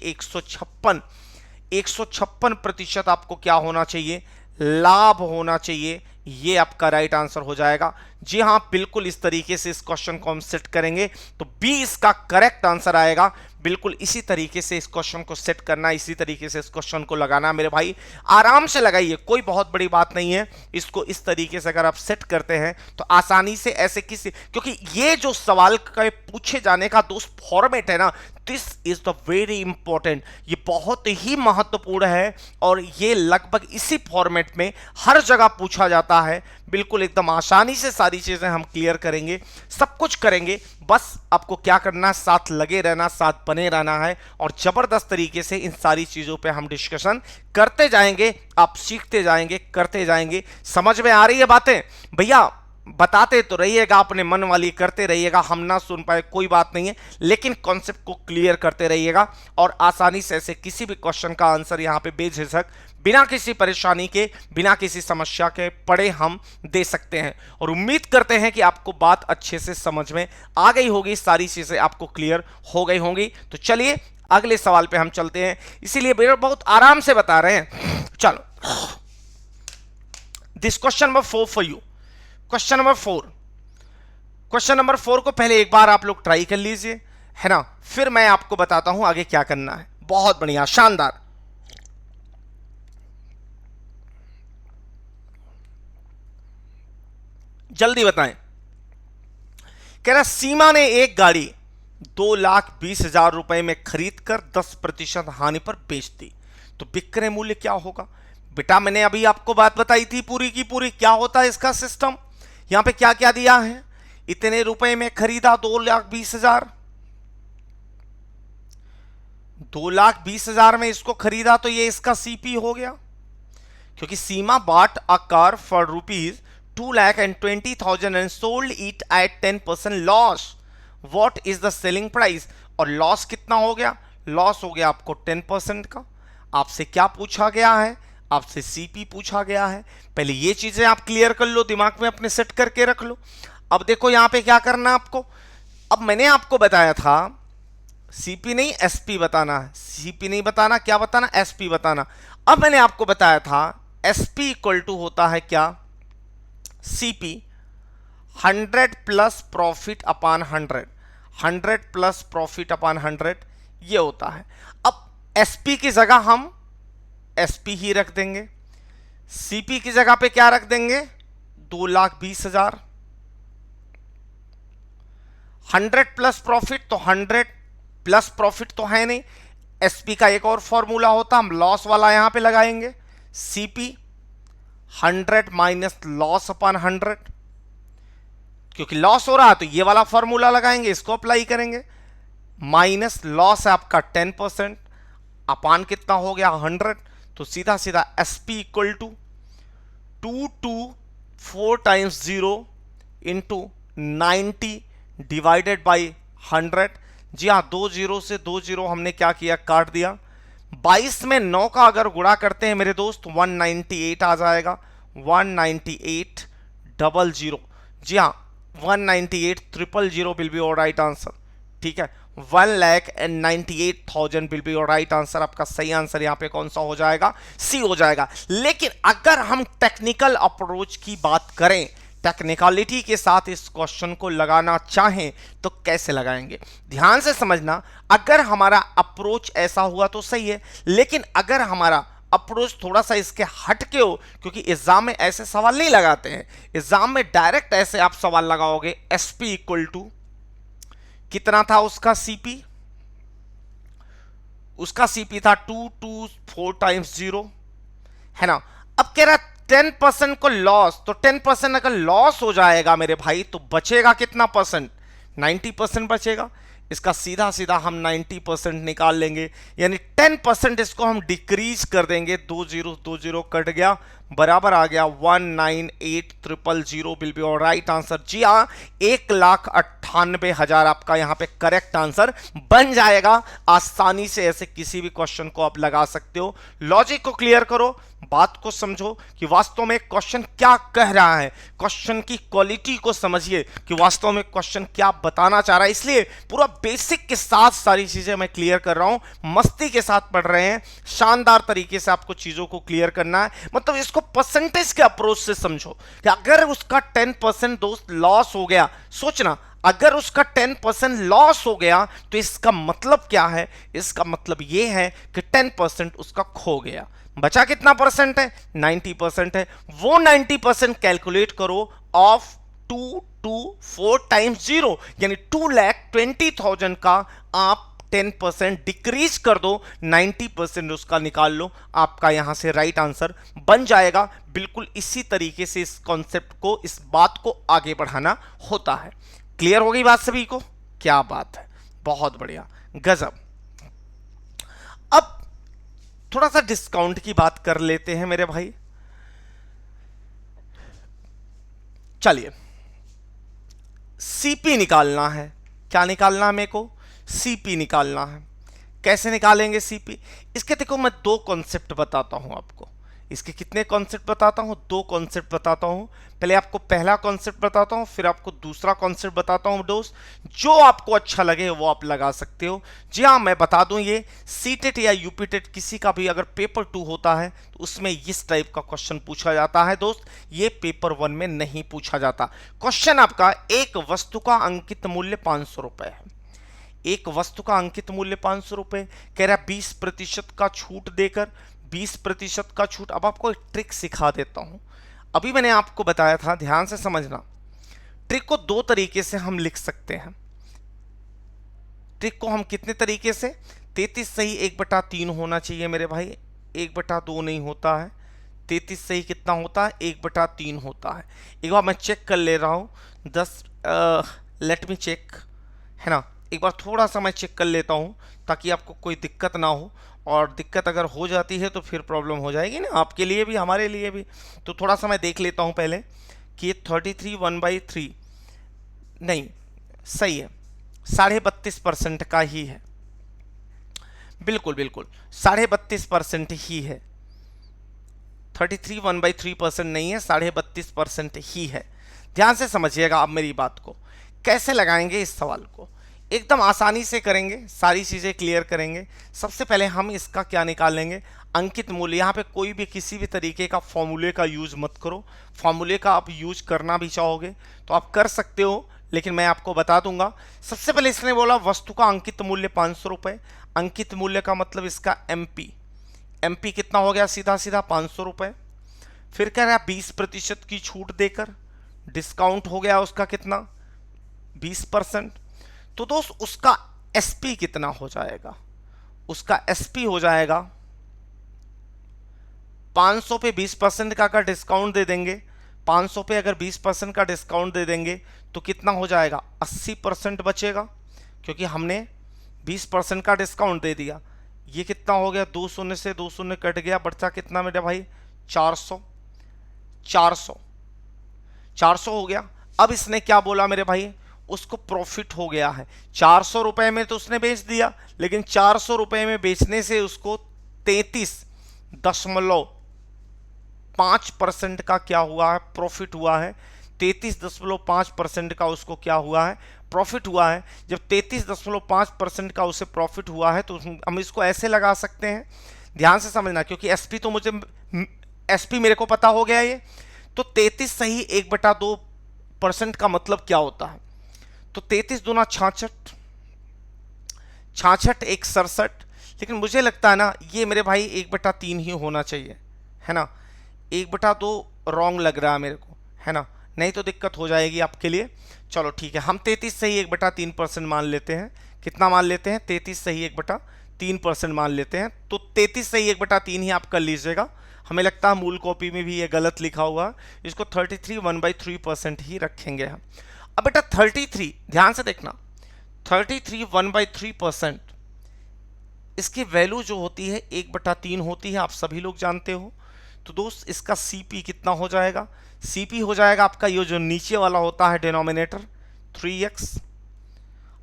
156% आपको क्या होना चाहिए, लाभ होना चाहिए। ये आपका राइट आंसर हो जाएगा। जी हाँ, बिल्कुल इस तरीके से इस क्वेश्चन को हम सेट करेंगे तो बी इसका करेक्ट आंसर आएगा। बिल्कुल इसी तरीके से इस क्वेश्चन को सेट करना, इसी तरीके से इस क्वेश्चन को लगाना मेरे भाई। आराम से लगाइए, कोई बहुत बड़ी बात नहीं है। इसको इस तरीके से अगर आप सेट करते हैं तो आसानी से ऐसे किसी, क्योंकि ये जो सवाल का पूछे जाने का दोस्त फॉर्मेट है ना, this is the very important, ये बहुत ही महत्वपूर्ण है और ये लगभग इसी फॉर्मेट में हर जगह पूछा जाता है। बिल्कुल एकदम आसानी से सारी चीजें हम क्लियर करेंगे, सब कुछ करेंगे। बस आपको क्या करना है, साथ लगे रहना, साथ बने रहना है और जबरदस्त तरीके से इन सारी चीजों पे हम डिस्कशन करते जाएंगे। आप सीखते जाएंगे, करते जाएंगे। समझ में आ रही है बातें भैया? बताते तो रहिएगा, अपने मन वाली करते रहिएगा, हम ना सुन पाए कोई बात नहीं है, लेकिन कॉन्सेप्ट को क्लियर करते रहिएगा और आसानी से ऐसे किसी भी क्वेश्चन का आंसर यहाँ पे बेझिझक, बिना किसी परेशानी के, बिना किसी समस्या के पढ़े हम दे सकते हैं। और उम्मीद करते हैं कि आपको बात अच्छे से समझ में आ गई होगी, सारी चीजें आपको क्लियर हो गई होंगी। तो चलिए अगले सवाल पे हम चलते हैं, इसीलिए बहुत आराम से बता रहे हैं। चलो, this question number 4 for you. Question number 4, question number 4 को पहले एक बार आप लोग ट्राई कर लीजिए, है ना, फिर मैं आपको बताता हूं आगे क्या करना है। बहुत बढ़िया, शानदार। जल्दी बताएं। कह रहा सीमा ने एक गाड़ी 2,20,000 रुपए में खरीद कर 10% हानि पर बेच दी, तो विक्रय मूल्य क्या होगा? बेटा मैंने अभी आपको बात बताई थी पूरी की पूरी, क्या होता है इसका सिस्टम। यहां पे क्या क्या दिया है, इतने रुपए में खरीदा 2,20,000, 2,20,000 में इसको खरीदा, तो ये इसका सीपी हो गया, क्योंकि Seema bought a car for ₹2,20,000 and sold it at 10% loss. What is the selling price? और लॉस कितना हो गया, लॉस हो गया आपको 10% का। आपसे क्या पूछा गया है, आपसे सीपी पूछा गया है। पहले ये चीजें आप क्लियर कर लो, दिमाग में अपने सेट करके रख लो। अब देखो यहां पे क्या करना आपको। अब मैंने आपको बताया था सीपी नहीं एसपी बताना है, सीपी नहीं बताना, क्या बताना, एसपी बताना। अब मैंने आपको बताया था एसपी इक्वल टू होता है क्या, CP 100 plus profit upon 100, 100 plus profit upon 100 ये होता है। अब एसपी की जगह हम एसपी ही रख देंगे, सीपी की जगह पे क्या रख देंगे, 2,20,000। 100 प्लस प्रॉफिट, तो 100 प्लस प्रॉफिट तो है नहीं। एसपी का एक और फॉर्मूला होता, हम लॉस वाला यहां पे लगाएंगे, सीपी 100 माइनस लॉस अपॉन 100, क्योंकि लॉस हो रहा है तो ये वाला फॉर्मूला लगाएंगे, इसको अप्लाई करेंगे। माइनस लॉस है आपका 10%, अपान कितना हो गया 100, तो सीधा सीधा SP equal to 224 times 0 into 90 divided by 100। जी हाँ, 2 जीरो से 2 जीरो हमने क्या किया, काट दिया। 22 में 9 का अगर गुणा करते हैं मेरे दोस्त 198 आ जाएगा, 198,000। जी हाँ, 198,000 will be your right answer. ठीक है, 1,98,000 will be your right answer. आपका सही आंसर यहाँ पे कौन सा हो जाएगा, सी हो जाएगा। लेकिन अगर हम टेक्निकल अप्रोच की बात करें, टेक्निकलिटी के साथ इस क्वेश्चन को लगाना चाहें तो कैसे लगाएंगे, ध्यान से समझना। अगर हमारा अप्रोच ऐसा हुआ तो सही है, लेकिन अगर हमारा अप्रोच थोड़ा सा इसके हटके हो, क्योंकि एग्जाम में ऐसे सवाल नहीं लगाते हैं, एग्जाम में डायरेक्ट ऐसे आप सवाल लगाओगे, एसपी इक्वल टू कितना था उसका सीपी, उसका सीपी था 224 टाइम्स 0, है ना। अब कह रहा 10% को लॉस, तो 10% अगर लॉस हो जाएगा मेरे भाई तो बचेगा कितना परसेंट, 90% बचेगा। इसका सीधा सीधा हम 90% निकाल लेंगे, यानी 10% इसको हम डिक्रीज कर देंगे। 2 जीरो कट गया, बराबर आ गया 198,000 will be your right answer. जी हाँ, 1,98,000 आपका यहाँ पे करेक्ट आंसर बन जाएगा। आसानी से ऐसे किसी भी क्वेश्चन को आप लगा सकते हो। लॉजिक को क्लियर करो, बात को समझो कि वास्तव में क्वेश्चन क्या कह रहा है, क्वेश्चन की क्वालिटी को समझिए कि वास्तव में क्वेश्चन क्या बताना चाह रहा है। इसलिए पूरा बेसिक के साथ सारी चीजें मैं क्लियर कर रहा हूं, मस्ती के साथ पढ़ रहे हैं, शानदार तरीके से आपको चीजों को क्लियर करना है। मतलब इसको परसेंटेज के अप्रोच से समझो कि अगर उसका 10% दोस्त लॉस हो गया, सोचना अगर उसका 10% लॉस हो गया तो इसका मतलब क्या है, इसका मतलब यह है कि 10% उसका खो गया। बचा कितना परसेंट है, 90% है। वो 90% कैलकुलेट करो ऑफ 224 टाइम्स 0, यानी 2,20,000 का आप 10% डिक्रीज कर दो, 90% उसका निकाल लो, आपका यहां से राइट आंसर बन जाएगा। बिल्कुल इसी तरीके से इस कॉन्सेप्ट को, इस बात को आगे बढ़ाना होता है। क्लियर हो गई बात सभी को? क्या बात है, बहुत बढ़िया, गजब। अब थोड़ा सा डिस्काउंट की बात कर लेते हैं मेरे भाई। चलिए, सीपी निकालना है। क्या निकालना है मेरे को, सीपी निकालना है। कैसे निकालेंगे सीपी, इसके देखो मैं दो कॉन्सेप्ट बताता हूं आपको। इसके कितने कॉन्सेप्ट बताता हूं, दो कॉन्सेप्ट बताता हूं। पहले आपको पहला कॉन्सेप्ट बताता हूं, फिर आपको दूसरा कॉन्सेप्ट बताता हूं दोस्त। जो आपको अच्छा लगे वो आप लगा सकते हो। जी हाँ, मैं बता दूं, ये सीटेट या यूपीटेट किसी का भी अगर पेपर 2 होता है तो उसमें इस टाइप का क्वेश्चन पूछा जाता है दोस्त। ये पेपर 1 में नहीं पूछा जाता। क्वेश्चन आपका, एक वस्तु का अंकित मूल्य 500 रुपए है। एक वस्तु का अंकित मूल्य 500 रुपए, कह रहा 20% का छूट देकर, 20% का छूट। अब आपको एक ट्रिक सिखा देता हूं। अभी मैंने आपको बताया था, ध्यान से समझना। ट्रिक को दो तरीके से हम लिख सकते हैं। ट्रिक को हम कितने तरीके से, 33 सही 1/3 होना चाहिए मेरे भाई, 1/2 नहीं होता है। 33 सही कितना होता है, 1/3 होता है। एक बार मैं चेक कर ले रहा हूं, 10 लेट मी चेक, है ना। एक बार थोड़ा सा मैं चेक कर लेता हूं ताकि आपको कोई दिक्कत ना हो, और दिक्कत अगर हो जाती है तो फिर प्रॉब्लम हो जाएगी ना, आपके लिए भी हमारे लिए भी। तो थोड़ा सा मैं देख लेता हूं पहले कि ये 33 1/3 नहीं, सही है, 32.5% का ही है। बिल्कुल बिल्कुल 32.5% ही है। 33 1/3% नहीं है, 32.5% ही है। ध्यान से समझिएगा आप मेरी बात को। कैसे लगाएंगे इस सवाल को, एकदम आसानी से करेंगे, सारी चीजें क्लियर करेंगे। सबसे पहले हम इसका क्या निकालेंगे, अंकित मूल्य। यहाँ पे कोई भी किसी भी तरीके का फॉर्मूले का यूज मत करो। फॉर्मूले का आप यूज करना भी चाहोगे तो आप कर सकते हो, लेकिन मैं आपको बता दूंगा। सबसे पहले इसने बोला वस्तु का अंकित मूल्य 500 रुपए। अंकित मूल्य का मतलब इसका एमपी, एमपी कितना हो गया, सीधा सीधा 500 रुपए। फिर कह रहा है 20% की छूट देकर, डिस्काउंट हो गया उसका कितना, 20%। तो दोस्त उसका एसपी कितना हो जाएगा, उसका एसपी हो जाएगा 500 पे 20% का अगर डिस्काउंट दे देंगे, 500 पे अगर 20% का डिस्काउंट दे देंगे तो कितना हो जाएगा, 80% बचेगा, क्योंकि हमने 20% का डिस्काउंट दे दिया। ये कितना हो गया, 2 शून्य से 2 शून्य कट गया, बचा कितना मेरे भाई 400 400 400 हो गया। अब इसने क्या बोला मेरे भाई, उसको प्रॉफिट हो गया है। 400 रुपए में तो उसने बेच दिया, लेकिन 400 रुपए में बेचने से उसको 33.5% का क्या हुआ है, प्रॉफिट हुआ है। 33.5% का उसको क्या हुआ है, प्रॉफिट हुआ है। जब 33.5% का उसे प्रॉफिट हुआ है तो हम इसको ऐसे लगा सकते हैं, ध्यान से समझना, क्योंकि एसपी तो मुझे एसपी मेरे को पता हो गया ये। तो 33 सही 1/2% का मतलब क्या होता है, तो 33 दूना 66, 66 एक 67। लेकिन मुझे लगता है ना ये मेरे भाई 1/3 ही होना चाहिए, है ना। 1/2 रॉन्ग लग रहा है मेरे को, है ना, नहीं तो दिक्कत हो जाएगी आपके लिए। चलो ठीक है, हम 33 सही 1/3% मान लेते हैं। कितना मान लेते हैं, 33 सही 1/3% मान लेते हैं। तो 33 सही 1/3 ही आप कर लीजिएगा। हमें लगता है मूल कॉपी में भी ये गलत लिखा हुआ है, इसको 33 1/3% ही रखेंगे हम। अब बेटा 33, ध्यान से देखना, 33 1/3%, इसकी वैल्यू जो होती है 1/3 होती है, आप सभी लोग जानते हो। तो दोस्त इसका सीपी कितना हो जाएगा, सीपी हो जाएगा आपका ये जो नीचे वाला होता है डिनोमिनेटर 3x,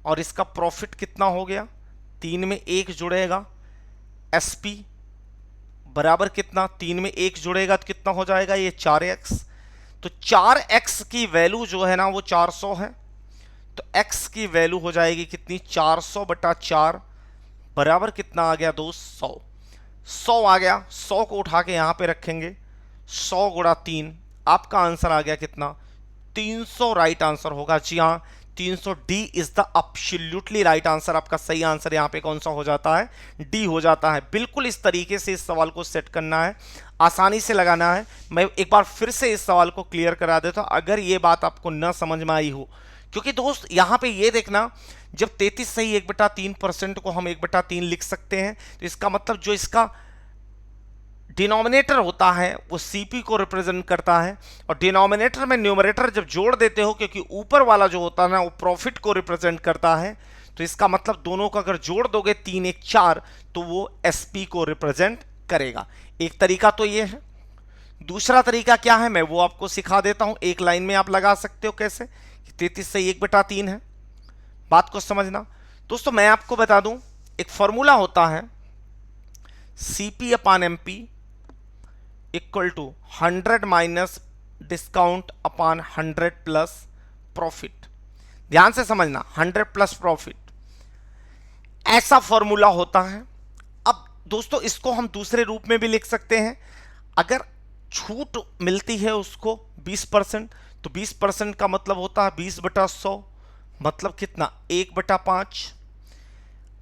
और इसका प्रॉफिट कितना हो गया, 3 में 1 जुड़ेगा, एसपी बराबर कितना, 3 में 1 जुड़ेगा तो कितना हो जाएगा ये 4x। तो 4x की वैल्यू जो है ना वो 400 है, तो x की वैल्यू हो जाएगी कितनी, 400/4 बराबर कितना आ गया दोस्त, 100। 100 आ गया, 100 को उठा के यहां पे रखेंगे, 100 गुणा 3, आपका आंसर आ गया कितना, 300 राइट आंसर होगा। जी हाँ, 300 D is the absolutely right answer. आपका सही आंसर यहाँ पे कौन सा हो जाता है, डी हो जाता है। बिल्कुल इस तरीके से इस सवाल को सेट करना है, आसानी से लगाना है। मैं एक बार फिर से इस सवाल को क्लियर करा देता हूं अगर ये बात आपको न समझ में आई हो, क्योंकि दोस्त यहाँ पे ये देखना, जब 33 सही 1/3% को हम 1/3 लिख सकते हैं, तो इसका मतलब जो इसका डिनोमिनेटर होता है वो सीपी को रिप्रेजेंट करता है, और डिनोमिनेटर में न्यूमरेटर जब जोड़ देते हो, क्योंकि ऊपर वाला जो होता है ना वो प्रॉफिट को रिप्रेजेंट करता है, तो इसका मतलब दोनों को अगर जोड़ दोगे 3 1 4 तो वो एसपी को रिप्रेजेंट करेगा। एक तरीका तो ये है। दूसरा तरीका क्या है मैं वो आपको सिखा देता हूं, एक लाइन में आप लगा सकते हो कैसे, 33 से 1/3 है। बात को समझना दोस्तों, मैं आपको बता दूं एक फॉर्मूला होता है, CP upon MP equal to 100 minus discount upon 100 plus profit. ध्यान से समझना, 100 प्लस प्रॉफिट, ऐसा फॉर्मूला होता है। अब दोस्तों इसको हम दूसरे रूप में भी लिख सकते हैं, अगर छूट मिलती है उसको 20%, तो 20% का मतलब होता है 20/100, मतलब कितना 1/5,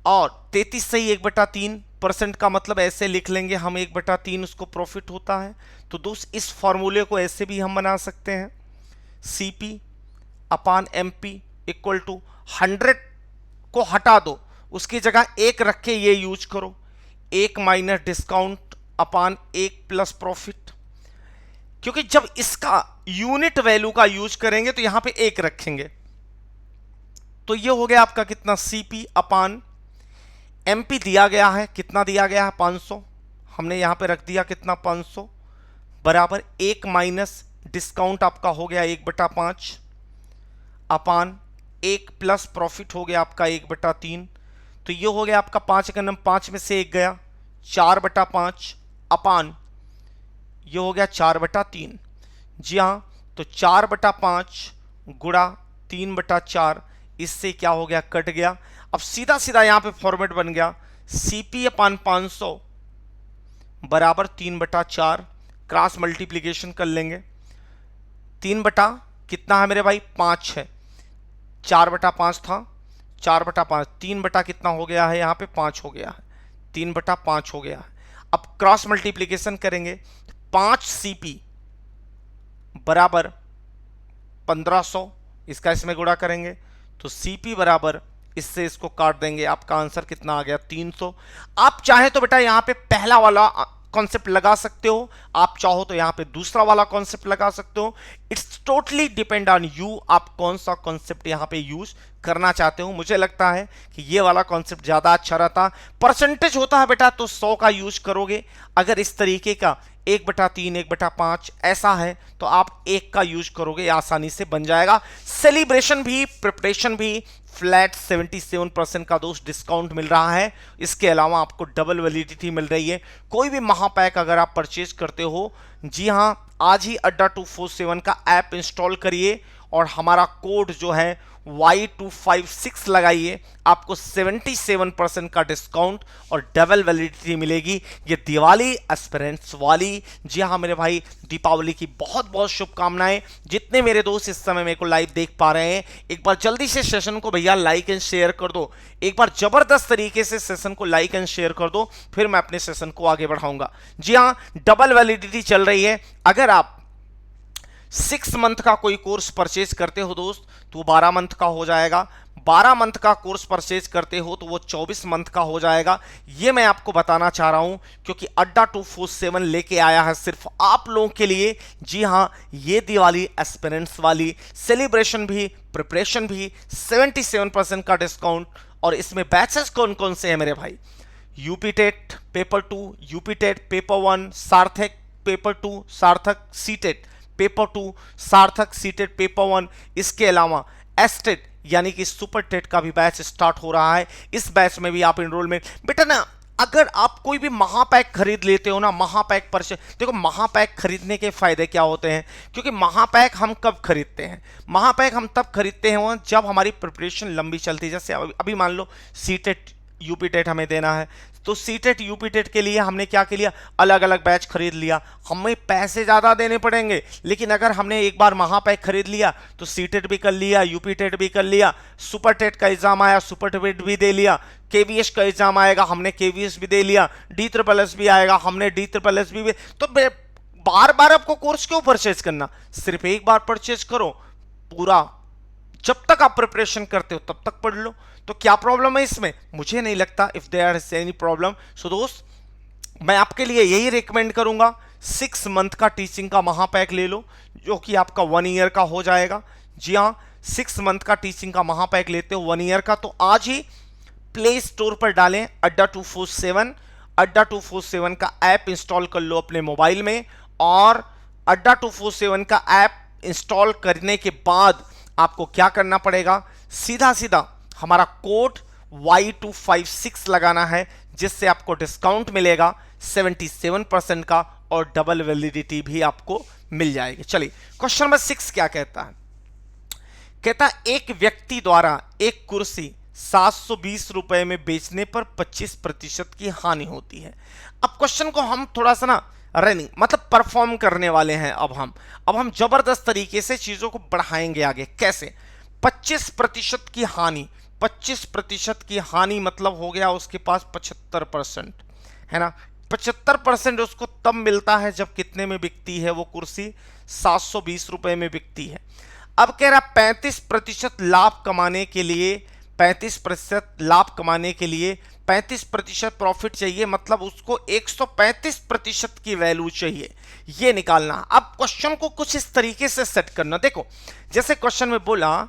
और 33 सही 1/3% का मतलब ऐसे लिख लेंगे हम 1/3 उसको प्रॉफिट होता है। तो दोस्त इस फॉर्मूले को ऐसे भी हम बना सकते हैं, CP upon MP equal to 100 को हटा दो, उसकी जगह 1 रख के ये यूज करो, 1 माइनस डिस्काउंट अपान 1 प्लस प्रॉफिट। क्योंकि जब इसका यूनिट वैल्यू का यूज करेंगे तो यहां पे 1 रखेंगे, तो ये हो गया आपका कितना, सीपी अपान एमपी दिया गया है, कितना दिया गया है 500, हमने यहां पे रख दिया कितना 500, बराबर 1 माइनस डिस्काउंट आपका हो गया 1/5 अपान 1 प्लस प्रॉफिट हो गया आपका 1/3। तो ये हो गया आपका 5 का नंबर, 5 में से 1 गया, 4/5 अपान ये हो गया 4/3। जी हाँ, तो 4/5 गुणा 3/4, इससे क्या हो गया, कट गया। अब सीधा सीधा यहां पे फॉर्मेट बन गया, सीपी अपान 500 बराबर 3/4, क्रॉस मल्टीप्लीकेशन कर लेंगे, 3 बटा कितना है मेरे भाई 5 है, 4/5 था, 4/5, 3 बटा कितना हो गया है यहाँ पे 5 हो गया है, 3/5 हो गया है। अब क्रॉस मल्टीप्लीकेशन करेंगे, 5 सीपी बराबर 1500, इसका इसमें गुणा करेंगे तो सीपी बराबर, इससे इसको काट देंगे, आपका आंसर कितना आ गया 300। आप चाहे तो बेटा यहां पे पहला वाला कॉन्सेप्ट लगा सकते हो, आप चाहो तो यहां पे दूसरा वाला कॉन्सेप्ट लगा सकते हो। It's totally depend on you, आप कौन सा कॉन्सेप्ट यहाँ पे यूज करना चाहते हो। मुझे लगता है कि ये वाला कॉन्सेप्ट ज्यादा अच्छा रहता। परसेंटेज होता है बेटा तो 100 का यूज करोगे, अगर इस तरीके का 1/3 1/5 ऐसा है तो आप 1 का यूज करोगे, आसानी से बन जाएगा। सेलिब्रेशन भी प्रिपरेशन भी फ्लैट 77% का दोस्त डिस्काउंट मिल रहा है। इसके अलावा आपको डबल वैलिडिटी मिल रही है। कोई भी महापैक अगर आप परचेज करते हो, जी हां, आज ही अड्डा 247 का ऐप इंस्टॉल करिए और हमारा कोड जो है Y256 लगाइए, आपको 77% का डिस्काउंट और डबल वैलिडिटी मिलेगी। ये दिवाली एस्पिरेंट्स वाली, जी हाँ मेरे भाई, दीपावली की बहुत बहुत शुभकामनाएं। जितने मेरे दोस्त इस समय मेरे को लाइव देख पा रहे हैं, एक बार जल्दी से सेशन को भैया लाइक एंड शेयर कर दो। एक बार जबरदस्त तरीके से सेशन को लाइक एंड शेयर कर दो, फिर मैं अपने सेशन को आगे बढ़ाऊंगा। जी हाँ, डबल वैलिडिटी चल रही है। अगर आप 6 मंथ का कोई कोर्स परचेज करते हो दोस्त तो 12 मंथ का हो जाएगा। 12 मंथ का कोर्स परचेज करते हो तो वो 24 मंथ का हो जाएगा। ये मैं आपको बताना चाह रहा हूं क्योंकि अड्डा 247 लेके आया है सिर्फ आप लोगों के लिए। जी हां, ये दिवाली एस्पिरेंट्स वाली सेलिब्रेशन भी प्रिपरेशन भी 77% का डिस्काउंट। और इसमें बैचेस कौन कौन से हैं मेरे भाई? UP TET paper 2, UP TET paper 1, सार्थक पेपर 2, सार्थक सीटेट पेपर 2, सार्थक सीटेट पेपर 1। इसके अलावा एस्टेट यानी कि सुपर टेट का भी बैच स्टार्ट हो रहा है। इस बैच में भी आप इनरोलमेंट बेटा ना, अगर आप कोई भी महापैक खरीद लेते हो ना, महापैक पर देखो, महापैक खरीदने के फायदे क्या होते हैं, क्योंकि महापैक हम कब खरीदते हैं? महापैक हम तब खरीदते हैं जब हमारी प्रिपरेशन लंबी चलती है। जैसे अभी मान लो सीटेट यूपी टेट हमें देना है, तो सीटेट यूपी टेट के लिए हमने क्या किया, अलग अलग बैच खरीद लिया। हमें पैसे ज़्यादा देने पड़ेंगे, लेकिन अगर हमने एक बार महापैक खरीद लिया तो सीटेट भी कर लिया, यूपी टेट भी कर लिया, सुपर टेट का एग्जाम आया सुपर टेट भी दे लिया, केवीएस का एग्जाम आएगा हमने केवीएस भी दे लिया, D++ भी आएगा हमने D++ भी। तो बार बार आपको कोर्स क्यों परचेज करना? सिर्फ एक बार परचेज करो, पूरा जब तक आप प्रिपरेशन करते हो तब तक पढ़ लो। तो क्या प्रॉब्लम है इसमें? मुझे नहीं लगता if there is any problem. So दोस्त, मैं आपके लिए यही रिकमेंड करूंगा, 6 मंथ का टीचिंग का महापैक ले लो जो कि आपका 1 ईयर का हो जाएगा। जी हाँ, 6 मंथ का टीचिंग का महापैक लेते हो 1 ईयर का, तो आज ही प्ले स्टोर पर डालें अड्डा 247। अड्डा 247 का ऐप इंस्टॉल कर लो अपने मोबाइल में, और अड्डा 247 का ऐप इंस्टॉल करने के बाद आपको क्या करना पड़ेगा, सीधा सीधा हमारा कोड Y256 लगाना है, जिससे आपको डिस्काउंट मिलेगा 77% का और डबल वैलिडिटी भी आपको मिल जाएगी। चलिए, क्वेश्चन नंबर 6 क्या कहता है? कहता है एक व्यक्ति द्वारा एक कुर्सी 720 रुपए में बेचने पर 25% की हानि होती है। अब क्वेश्चन को हम थोड़ा सा ना रनिंग मतलब परफॉर्म करने वाले हैं। अब हम जबरदस्त तरीके से चीजों को बढ़ाएंगे आगे। कैसे? 25% की हानि, 25% की हानि मतलब हो गया उसके पास 75%, है ना। 75% उसको तब मिलता है जब कितने में बिकती है वो कुर्सी? 720 रुपए में बिकती है। अब कह रहा 35% लाभ कमाने के लिए, 35% लाभ कमाने के लिए 35% प्रॉफिट चाहिए, मतलब उसको 135% की वैल्यू चाहिए, ये निकालना। अब क्वेश्चन को कुछ इस तरीके से सेट करना। देखो, जैसे क्वेश्चन में बोला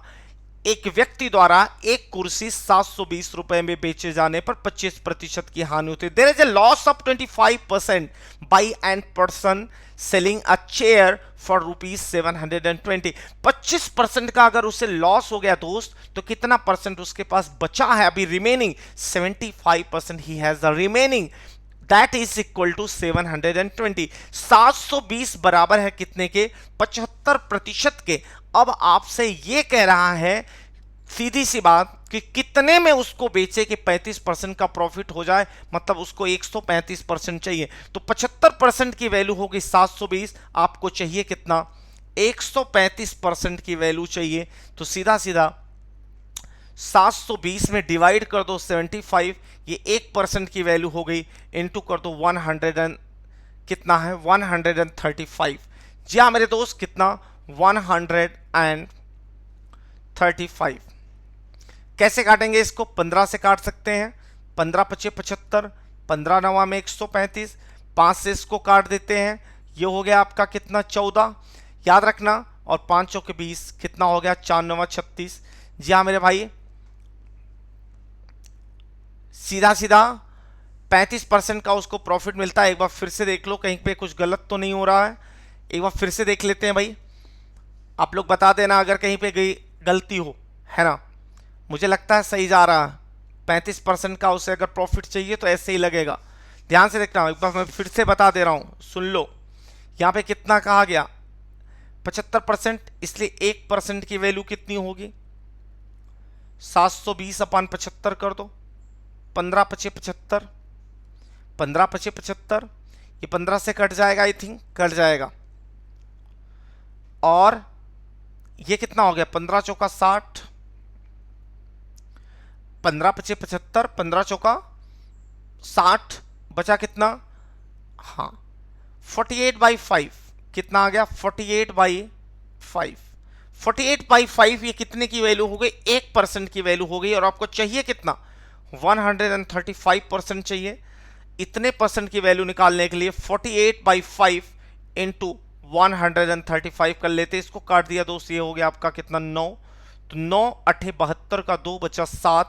एक व्यक्ति द्वारा एक कुर्सी 720 रुपए में बेचे जाने पर 25% की हानि होती है। There is a loss of 25% by an person selling a chair for ₹720। 25% का अगर उसे लॉस हो गया दोस्त, तो कितना परसेंट उसके पास बचा है अभी रिमेनिंग? 75% ही has the remaining, that is equal to 720। 720 बराबर है कितने के? 75% के। अब आपसे ये कह रहा है सीधी सी बात कि कितने में उसको बेचे कि 35% का प्रॉफिट हो जाए, मतलब उसको 135% चाहिए। तो 75% की वैल्यू होगी 720, आपको चाहिए कितना? 135% की वैल्यू चाहिए। तो सीधा सीधा 720 में डिवाइड कर दो 75, ये 1% की वैल्यू हो गई, इनटू कर दो 100 कितना है? 135। जी हाँ मेरे दोस्त, कितना? 135। कैसे काटेंगे इसको? 15 से काट सकते हैं। 15 पचे 75, 15 नवा में 135, 5 से इसको काट देते हैं, ये हो गया आपका कितना? 14। याद रखना और 5 चौके 20, कितना हो गया 4 9 36। जी हाँ मेरे भाई, सीधा सीधा 35% का उसको प्रॉफिट मिलता है। एक बार फिर से देख लो कहीं पे कुछ गलत तो नहीं हो रहा है, एक बार फिर से देख लेते हैं भाई। आप लोग बता देना अगर कहीं पे गई गलती हो, है ना। मुझे लगता है सही जा रहा है। 35% का उसे अगर प्रॉफिट चाहिए तो ऐसे ही लगेगा। ध्यान से देखना, एक बार मैं फिर से बता दे रहा हूँ, सुन लो। यहाँ पे कितना कहा गया 75%, इसलिए 1% की वैल्यू कितनी होगी 720 अपान 75 कर दो। 15 पचे 75, 15 पचे 75, ये 15 से कट जाएगा, आई थिंक कट जाएगा। और ये कितना हो गया 15 चौका 60, 15 पचे 75, 15 चौका 60, बचा कितना, हाँ 48/5, कितना आ गया 48/5। 48/5 ये कितने की वैल्यू हो गई 1% की वैल्यू हो गई। और आपको चाहिए कितना 135% चाहिए। इतने परसेंट की वैल्यू निकालने के लिए 48/5 इंटू 135 कर लेते, इसको काट दिया दोस्त, ये हो गया आपका कितना 9। तो 9 8 72 का 2 बचा 7,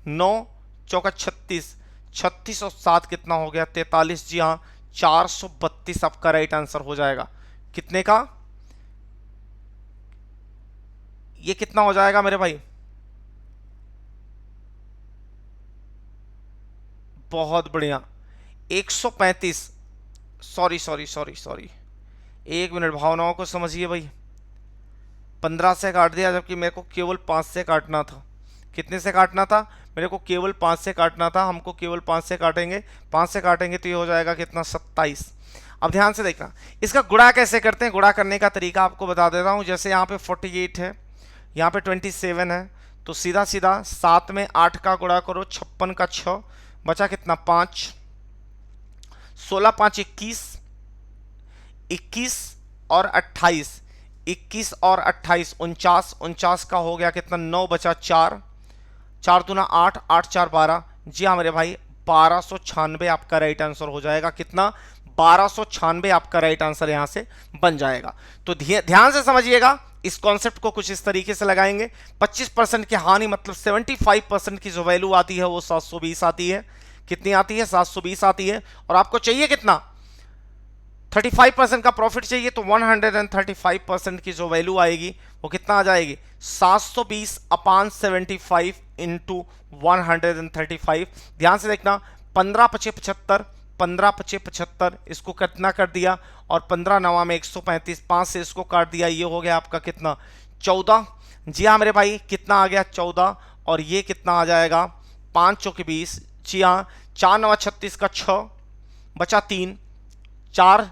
9 चौका 36, 36 और 7 कितना हो गया 43। जी हाँ 432 आपका राइट आंसर हो जाएगा। कितने का, ये कितना हो जाएगा मेरे भाई, बहुत बढ़िया 135। सॉरी सॉरी सॉरी सॉरी, एक मिनट, भावनाओं को समझिए भाई। 15 से काट दिया जबकि मेरे को केवल 5 से काटना था। कितने से काटना था, मेरे को केवल 5 से काटना था। हमको केवल 5 से काटेंगे, 5 से काटेंगे तो ये हो जाएगा कितना 27। अब ध्यान से देखना, इसका गुणा कैसे करते हैं। गुणा करने का तरीका आपको बता देता हूँ। जैसे यहाँ पे 48 है, यहाँ पे 27 है, तो सीधा सीधा 7 में 8 का गुणा करो, 56 का 6, बचा कितना 5, 16 5 21, 21 और 28, 21 और 28 49, 49 का हो गया कितना 9, बचा 4, 4 दूना 8, 8 4 12। जी हाँ मेरे भाई 1296 आपका राइट आंसर हो जाएगा। कितना 1296 आपका राइट आंसर यहां से बन जाएगा। तो ध्यान से समझिएगा, इस कॉन्सेप्ट को कुछ इस तरीके से लगाएंगे। 25% की हानि मतलब 75% की जो वैल्यू आती है वो 720 आती है। कितनी आती है 720 आती है। और आपको चाहिए कितना 35% का प्रॉफिट चाहिए, तो 135% की जो वैल्यू आएगी वो कितना आ जाएगी 720 अपान 75 इंटू 135। ध्यान से देखना, 15 पचे 75, 15 पचे 75, इसको कितना कर दिया, और 15 नवा में 135, 5 से इसको काट दिया, ये हो गया आपका कितना 14। जी हाँ मेरे भाई कितना आ गया 14, और ये कितना आ जाएगा 5 चौके 20। जी हाँ 4 9 36 का 6, बचा 3, 4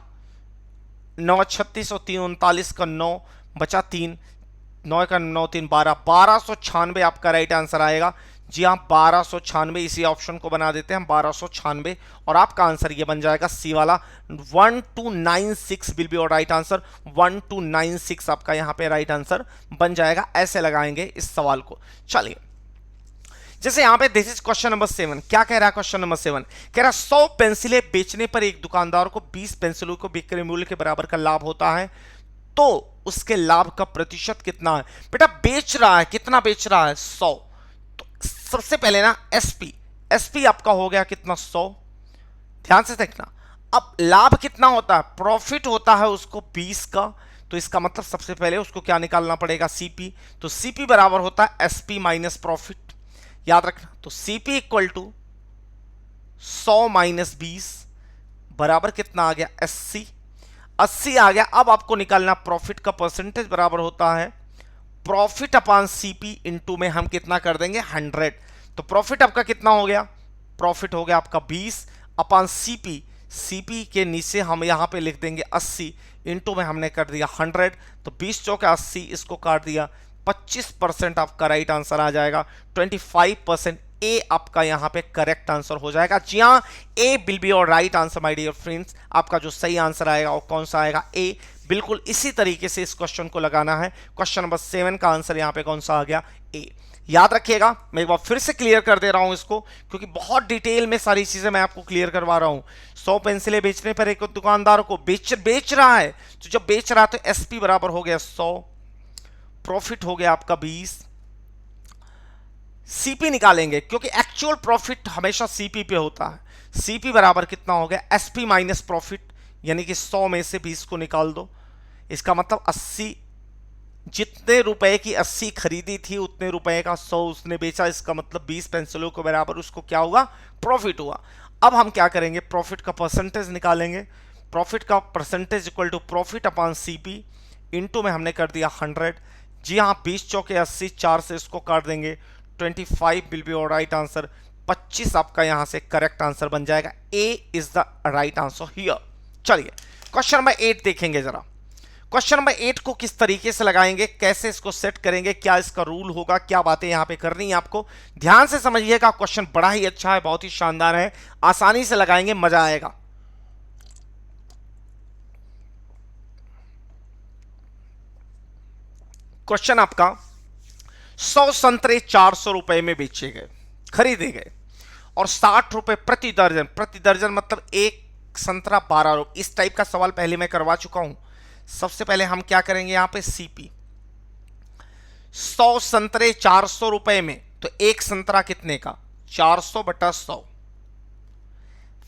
9 36 और 3 39 का 9, बचा 3, 9 का 9 3 12, 1296 आपका राइट आंसर आएगा। जी हाँ 1296, इसी ऑप्शन को बना देते हैं हम 1296, और आपका आंसर ये बन जाएगा सी वाला 1296 will be our right answer. 1296 आपका यहाँ पे राइट आंसर बन जाएगा। ऐसे लगाएंगे इस सवाल को। चलिए, जैसे यहाँ पे दिस इज क्वेश्चन नंबर 7। क्या कह रहा है क्वेश्चन नंबर 7, कह रहा 100 पेंसिलें बेचने पर एक दुकानदार को 20 पेंसिलों को बिक्री मूल्य के बराबर का लाभ होता है, तो उसके लाभ का प्रतिशत कितना है। बेटा बेच रहा है, कितना बेच रहा है 100। तो सबसे पहले ना एसपी, एसपी आपका हो गया कितना 100। ध्यान से देखना, अब लाभ कितना होता है, प्रॉफिट होता है उसको 20 का, तो इसका मतलब सबसे पहले उसको क्या निकालना पड़ेगा सीपी। तो सीपी बराबर होता है एसपी माइनस प्रॉफिट, याद रखना। तो सीपी इक्वल टू 100 माइनस 20 बराबर कितना आ गया 80, 80 आ गया। अब आपको निकालना प्रॉफिट का परसेंटेज, बराबर होता है प्रॉफिट अपान सीपी इंटू में हम कितना कर देंगे 100। तो प्रॉफिट आपका कितना हो गया, प्रॉफिट हो गया आपका 20 अपान सीपी, सीपी के नीचे हम यहां पे लिख देंगे 80 इंटू में हमने कर दिया 100। तो 20 चौके 80, इसको काट दिया 25% आपका राइट आंसर आ जाएगा। 25% ए आपका यहां पे करेक्ट आंसर हो जाएगा। जी हाँ A will be your right answer my dear friends. आपका जो सही आंसर आएगा वो कौन सा आएगा, ए बिल्कुल इसी तरीके से इस क्वेश्चन को लगाना है। क्वेश्चन नंबर 7 का आंसर यहाँ पे कौन सा आ गया? ए। याद रखिएगा, मैं एक बार फिर से क्लियर कर दे रहा हूं इसको, क्योंकि बहुत डिटेल में सारी चीजें मैं आपको क्लियर करवा रहा हूं। 100 पेंसिलें बेचने पर एक दुकानदार को बेच रहा है, तो जब बेच रहा है तो एसपी बराबर हो गया 100, प्रॉफिट हो गया आपका 20। सीपी निकालेंगे, क्योंकि एक्चुअल प्रॉफिट हमेशा सीपी पे होता है। सीपी बराबर कितना हो गया? एसपी माइनस प्रॉफिट, यानी कि 100 में से 20 को निकाल दो। इसका मतलब 80, जितने रुपए की 80 खरीदी थी उतने रुपए का 100 उसने बेचा। इसका मतलब 20 पेंसिलों के बराबर उसको क्या हुआ? प्रॉफिट हुआ। अब हम क्या करेंगे? प्रॉफिट का परसेंटेज निकालेंगे। प्रॉफिट का percentage equal to profit upon CP, into में हमने कर दिया 100। जी हाँ, 20 चौके 80, 4 से इसको काट देंगे, 25 will be our right answer. 25 आपका यहां से करेक्ट आंसर बन जाएगा। A is the right answer here. चलिए क्वेश्चन नंबर 8 देखेंगे जरा। क्वेश्चन नंबर 8 को किस तरीके से लगाएंगे, कैसे इसको सेट करेंगे, क्या इसका रूल होगा, क्या बातें यहां पे करनी है आपको, ध्यान से समझिएगा। क्वेश्चन बड़ा ही अच्छा है, बहुत ही शानदार है, आसानी से लगाएंगे, मजा आएगा। क्वेश्चन आपका 100 संतरे 400 रुपए में बेचे गए, खरीदे गए, और 60 रुपए प्रति दर्जन। प्रति दर्जन मतलब एक संतरा 12 रुपए। इस टाइप का सवाल पहले मैं करवा चुका हूं। सबसे पहले हम क्या करेंगे यहां पे? सीपी। 100 संतरे 400 रुपए में, तो एक संतरा कितने का? 400 बटा 100।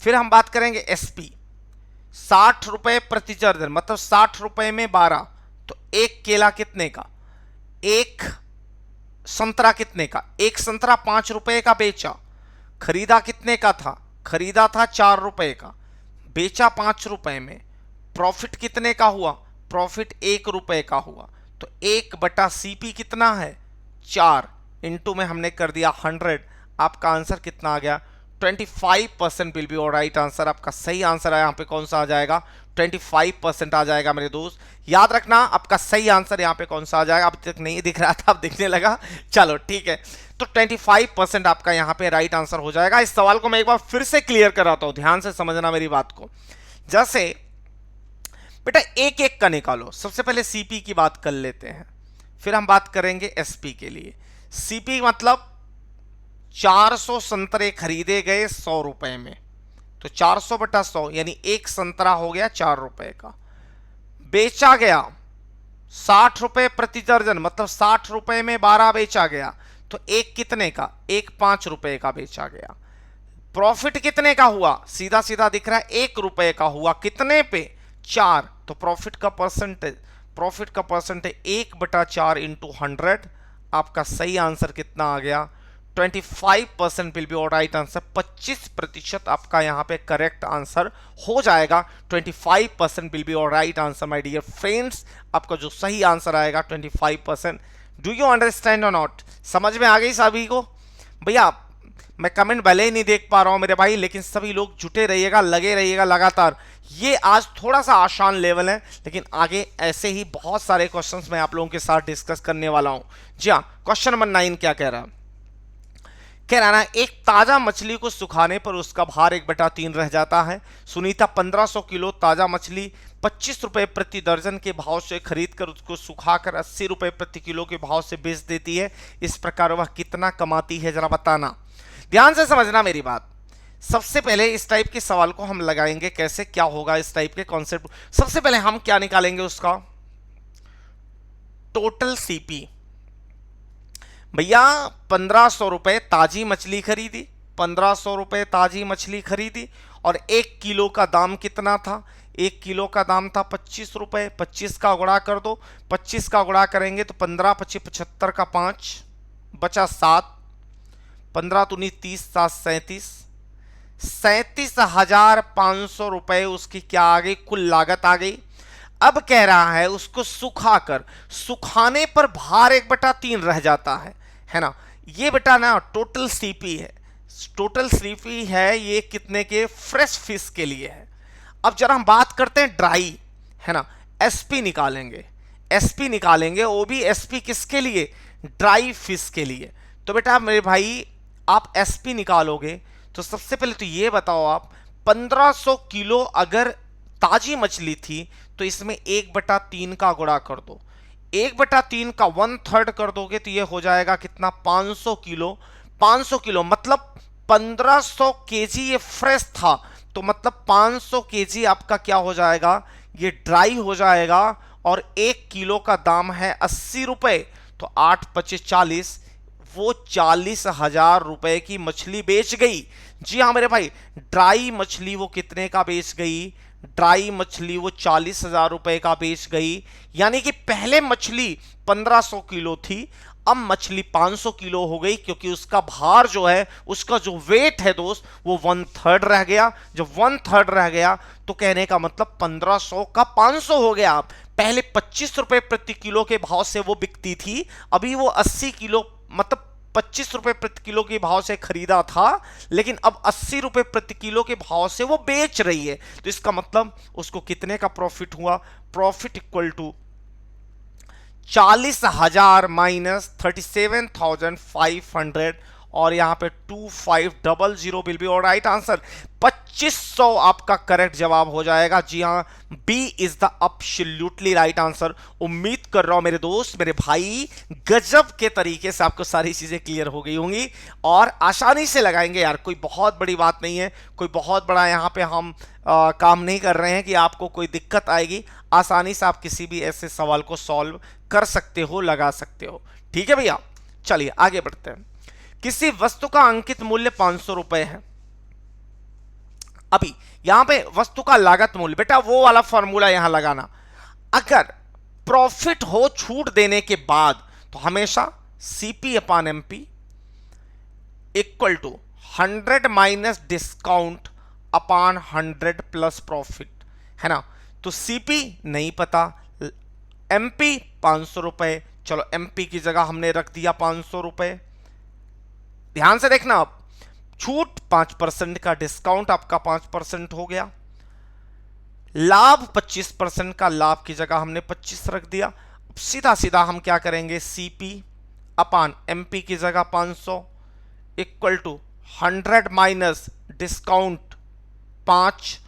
फिर हम बात करेंगे एसपी। 60 रुपए प्रति दर्जन मतलब 60 रुपए में 12, तो एक केला कितने का? एक संतरा कितने का? एक संतरा 5 रुपए का बेचा, खरीदा कितने का था? खरीदा था 4 रुपए का, बेचा 5 रुपए में, प्रॉफिट कितने का हुआ? प्रॉफिट 1 रुपए का हुआ। तो 1 बटा सीपी कितना है? 4, इंटू में हमने कर दिया 100। आपका आंसर कितना आ गया? 25% will be our right answer. आपका सही आंसर है यहाँ पे कौन सा आ जाएगा? 25% आ जाएगा मेरे दोस्त। याद रखना आपका सही आंसर यहाँ पे कौन सा आ जाएगा। अब तक नहीं दिख रहा था, अब दिखने लगा। चलो ठीक है, तो 25% आपका यहाँ पे राइट आंसर हो जाएगा। इस सवाल को मैं एक बार फिर से क्लियर कराता हूं, ध्यान से समझना मेरी बात को। जैसे बेटा एक एक का निकालो। सबसे पहले सीपी की बात कर लेते हैं, फिर हम बात करेंगे एसपी के लिए। सीपी मतलब 400 संतरे खरीदे गए 100 रुपए में, तो 400 बटा 100 यानी एक संतरा हो गया 4 रुपए का। बेचा गया 60 रुपए प्रति दर्जन मतलब 60 रुपए में 12 बेचा गया, तो एक कितने का? एक 5 रुपए का बेचा गया। प्रॉफिट कितने का हुआ? सीधा सीधा दिख रहा है 1 रुपए का हुआ। कितने पे? 4। तो प्रॉफिट का परसेंटेज 1 बटा 4 इंटू 100। आपका सही आंसर कितना आ गया? 25% will be our right answer. 25% आपका यहां पे करेक्ट आंसर हो जाएगा। 25% will be our right answer my dear friends. आपका जो सही आंसर आएगा 25%। Do you understand or not? समझ में आ गई सभी को? भैया मैं कमेंट भले ही नहीं देख पा रहा हूं मेरे भाई, लेकिन सभी लोग जुटे रहिएगा, लगे रहिएगा लगातार। ये आज थोड़ा सा आसान लेवल है, लेकिन आगे ऐसे ही बहुत सारे क्वेश्चंस मैं आप लोगों के साथ डिस्कस करने वाला हूं। जी हाँ, क्वेश्चन नंबर 9 क्या कह रहा है? कह रहा है एक ताजा मछली को सुखाने पर उसका भार 1/3 रह जाता है। सुनीता 1500 किलो ताजा मछली 25 रुपए प्रति दर्जन के भाव से खरीद कर उसको सुखाकर 80 रुपए प्रति किलो के भाव से बेच देती है। इस प्रकार वह कितना कमाती है, जरा बताना। ध्यान से समझना मेरी बात। सबसे पहले इस टाइप के सवाल को हम लगाएंगे कैसे, क्या होगा इस टाइप के कॉन्सेप्ट। सबसे पहले हम क्या निकालेंगे? उसका टोटल सीपी। भैया 1500 रुपए ताजी मछली खरीदी, 1500 रुपए ताजी मछली खरीदी, और 1 किलो का दाम कितना था? 1 किलो का दाम था 25 रुपए। 25 का गुणा कर दो, 25 का गुणा करेंगे तो 15 25 75 का 5 बचा 7, 15 दूनी 30 7 37, 37,500 रुपए उसकी क्या आ गई? कुल लागत आ गई। अब कह रहा है उसको सुखाकर, सुखाने पर भार 1/3 रह जाता है ना। ये बेटा ना टोटल सीपी है, टोटल सीपी है ये कितने के? फ्रेश फिश के लिए है। अब जरा हम बात करते हैं ड्राई, है ना। एसपी निकालेंगे, एसपी निकालेंगे, वो भी एसपी किसके लिए? ड्राई फिश के लिए। तो बेटा मेरे भाई आप एसपी निकालोगे तो सबसे पहले तो ये बताओ आप 1500 किलो अगर ताजी मछली थी तो इसमें 1/3 का गुणा कर दो, 1/3 का 1/3 कर दोगे तो ये हो जाएगा कितना, 500 किलो। 500 किलो मतलब 1500 केजी ये फ्रेश था, तो मतलब 500 केजी आपका क्या हो जाएगा, ये ड्राई हो जाएगा। और 1 किलो का दाम है 80 रुपए, तो 8×25 = 40, वो 40,000 रुपए की मछली बेच गई। जी हाँ मेरे भाई, ड्राई मछली वो कितने का बेच गई, ड्राई मछली वो 40,000 रुपए का बेच गई। यानी कि पहले मछली 1500 किलो थी, अब मछली 500 किलो हो गई, क्योंकि उसका भार जो है, उसका जो वेट है दोस्त, वो 1/3 रह गया। जब 1/3 रह गया तो कहने का मतलब 1500 का 500 हो गया। पहले 25 रुपए प्रति किलो के भाव से वो बिकती थी, अभी वो 80 किलो मतलब 25 रुपए प्रति किलो के भाव से खरीदा था, लेकिन अब 80 रुपए प्रति किलो के भाव से वो बेच रही है। तो इसका मतलब उसको कितने का प्रॉफिट हुआ, प्रॉफिट इक्वल टू 40,000 माइनस 37,500, और यहां पे 2500 will be our right answer. 2500 आपका करेक्ट जवाब हो जाएगा। जी हां, b is the absolutely right answer. उम्मीद कर रहा हूं मेरे दोस्त, मेरे भाई, गजब के तरीके से आपको सारी चीजें क्लियर हो गई होंगी और आसानी से लगाएंगे यार। कोई बहुत बड़ी बात नहीं है, कोई बहुत बड़ा यहां पे हम काम नहीं कर रहे हैं कि आपको कोई दिक्कत आएगी। आसानी से आप किसी भी ऐसे सवाल को सॉल्व कर सकते हो, लगा सकते हो। ठीक है भैया, चलिए आगे बढ़ते हैं। किसी वस्तु का अंकित मूल्य 500 रुपए है। अभी यहां पे वस्तु का लागत मूल्य, बेटा वो वाला फॉर्मूला यहां लगाना। अगर प्रॉफिट हो छूट देने के बाद तो हमेशा CP/MP equal to 100 minus discount upon 100 plus profit, है ना। तो CP नहीं पता, MP 500 रुपए, चलो MP की जगह हमने रख दिया 500 रुपए। ध्यान से देखना, आप छूट 5% का, डिस्काउंट आपका 5% हो गया, लाभ 25% का, लाभ की जगह हमने 25 रख दिया। अब सीधा सीधा हम क्या करेंगे, CP/MP की जगह 500 equal to 100 minus discount 5,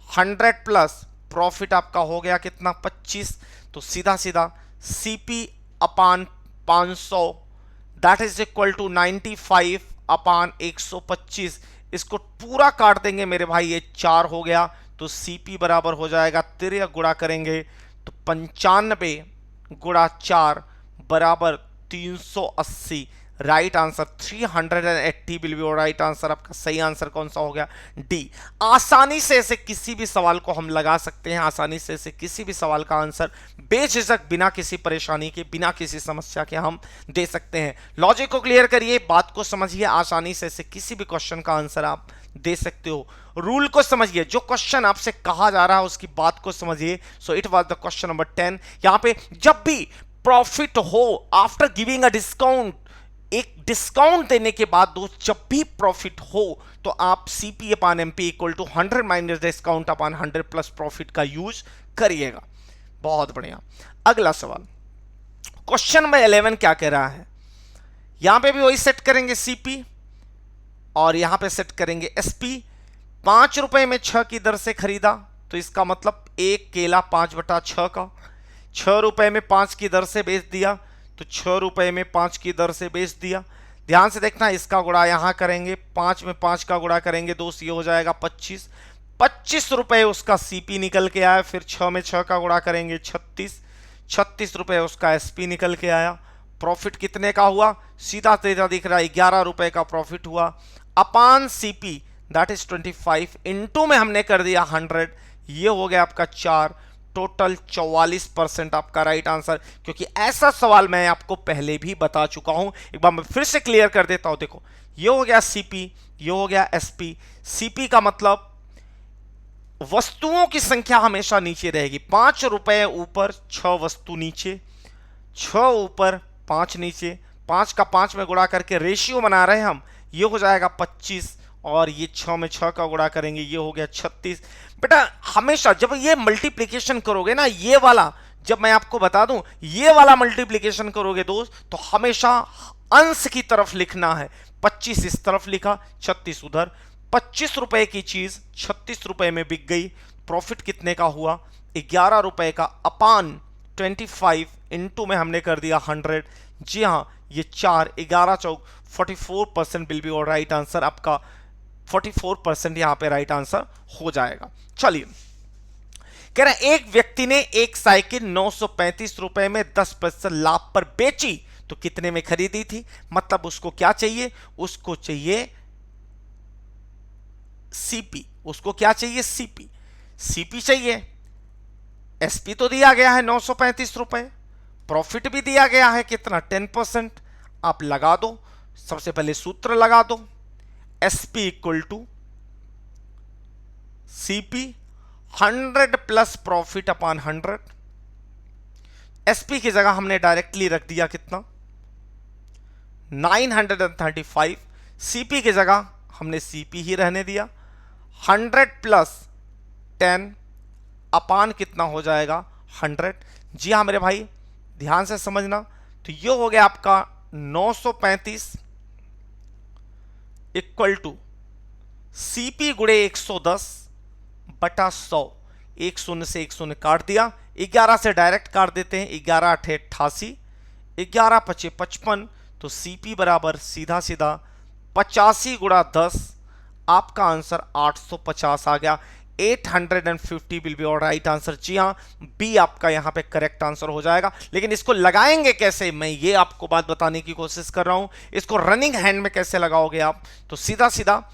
100 plus profit आपका हो गया कितना, 25। तो सीधा सीधा CP/500 that is equal to 95/125। इसको पूरा काट देंगे मेरे भाई, ये 4 हो गया। तो CP बराबर हो जाएगा, 13 गुणा करेंगे तो 95 गुणा 4 बराबर 380। Right answer 380 will be right answer. आपका सही आंसर कौन सा हो गया, डी। आसानी से ऐसे किसी भी सवाल को हम लगा सकते हैं, आसानी से ऐसे किसी भी सवाल का आंसर बेझिझक, बिना किसी परेशानी के, बिना किसी समस्या के हम दे सकते हैं। लॉजिक को क्लियर करिए, बात को समझिए, आसानी से ऐसे किसी भी क्वेश्चन का आंसर आप दे सकते हो। रूल को समझिए, जो क्वेश्चन आपसे कहा जा रहा है उसकी बात को समझिए। So it was the question number 10। यहां पे जब भी प्रॉफिट हो आफ्टर गिविंग अ डिस्काउंट, एक डिस्काउंट देने के बाद दोस्त जब भी प्रॉफिट हो तो आप CP/MP equal to 100 minus discount upon 100 plus profit का यूज करिएगा। बहुत बढ़िया। अगला सवाल, क्वेश्चन नंबर 11 क्या कह रहा है, यहां पे भी वही सेट करेंगे CP और यहां पे सेट करेंगे SP। 5 रुपए में 6 की दर से खरीदा, तो इसका मतलब एक केला 5/6 का, 6 रुपए में 5 की दर से बेच दिया, तो 6 रुपए में 5 की दर से बेच दिया। ध्यान से देखना, इसका गुणा यहां करेंगे, 5 में 5 का गुणा करेंगे दोस्त, ये हो जाएगा 25। 25 रुपए उसका CP निकल के आया, फिर 6 में 6 का गुणा करेंगे 36, 36 रुपए उसका SP निकल के आया। प्रॉफिट कितने का हुआ, सीधा सीधा दिख रहा है 11 रुपए का प्रॉफिट हुआ। अपान CP दैट इज 25, इंटू में हमने कर दिया 100, ये हो गया आपका 4, टोटल 44% आपका राइट आंसर। क्योंकि ऐसा सवाल मैं आपको पहले भी बता चुका हूं, एक बार मैं फिर से क्लियर कर देता हूं। देखो, ये हो गया CP, ये हो गया SP। CP का मतलब वस्तुओं की संख्या हमेशा नीचे रहेगी, 5 रुपए ऊपर 6 वस्तु नीचे, 6 ऊपर 5 नीचे, 5 का 5 में गुणा करके रेशियो बना रहे हैं हम, ये हो जाएगा 25, और ये 6 में 6 का गुणा करेंगे, ये हो गया 36। बेटा हमेशा जब ये मल्टीप्लिकेशन करोगे ना, ये वाला, जब मैं आपको बता दूं ये वाला मल्टीप्लिकेशन करोगे दोस्त, तो हमेशा अंश की तरफ लिखना है। 25 इस तरफ लिखा, 36 उधर। 25 रुपए की चीज 36 रुपए में बिक गई, प्रॉफिट कितने का हुआ, 11 रुपए का अपान 25 इंटू में हमने कर दिया 100। जी हाँ, ये 4 11 चौक 44% will be our right answer. आपका 44% यहां पे राइट आंसर हो जाएगा। चलिए, कह रहा है एक व्यक्ति ने एक साइकिल 935 रुपए में 10% लाभ पर बेची, तो कितने में खरीदी थी? मतलब उसको क्या चाहिए? उसको चाहिए सीपी। उसको क्या चाहिए? सीपी। सीपी चाहिए। एसपी तो दिया गया है 935 रुपए, प्रॉफिट भी दिया गया है कितना? 10%। आप लगा दो, सबसे पहले सूत्र लगा दो, SP equal to CP 100 plus profit upon 100। SP की जगह हमने डायरेक्टली रख दिया कितना? 935। सीपी की जगह हमने सीपी ही रहने दिया। 100 प्लस 10 अपान कितना हो जाएगा? 100। जी हाँ मेरे भाई, ध्यान से समझना। तो ये हो गया आपका 935 इक्वल टू सीपी गुणे 110 बटा 100। एक शून्य से एक शून्य काट दिया, 11 से डायरेक्ट काट देते हैं। 11 8 88, 11 5 55। तो सीपी बराबर सीधा सीधा 85 गुणा 10। आपका आंसर 850 आ गया। 850 will be our right answer. जी हाँ, बी आपका यहां पे करेक्ट आंसर हो जाएगा। लेकिन इसको लगाएंगे कैसे, मैं ये आपको बात बताने की कोशिश कर रहा हूं। इसको रनिंग हैंड में कैसे लगाओगे आप? तो सीधा सीधा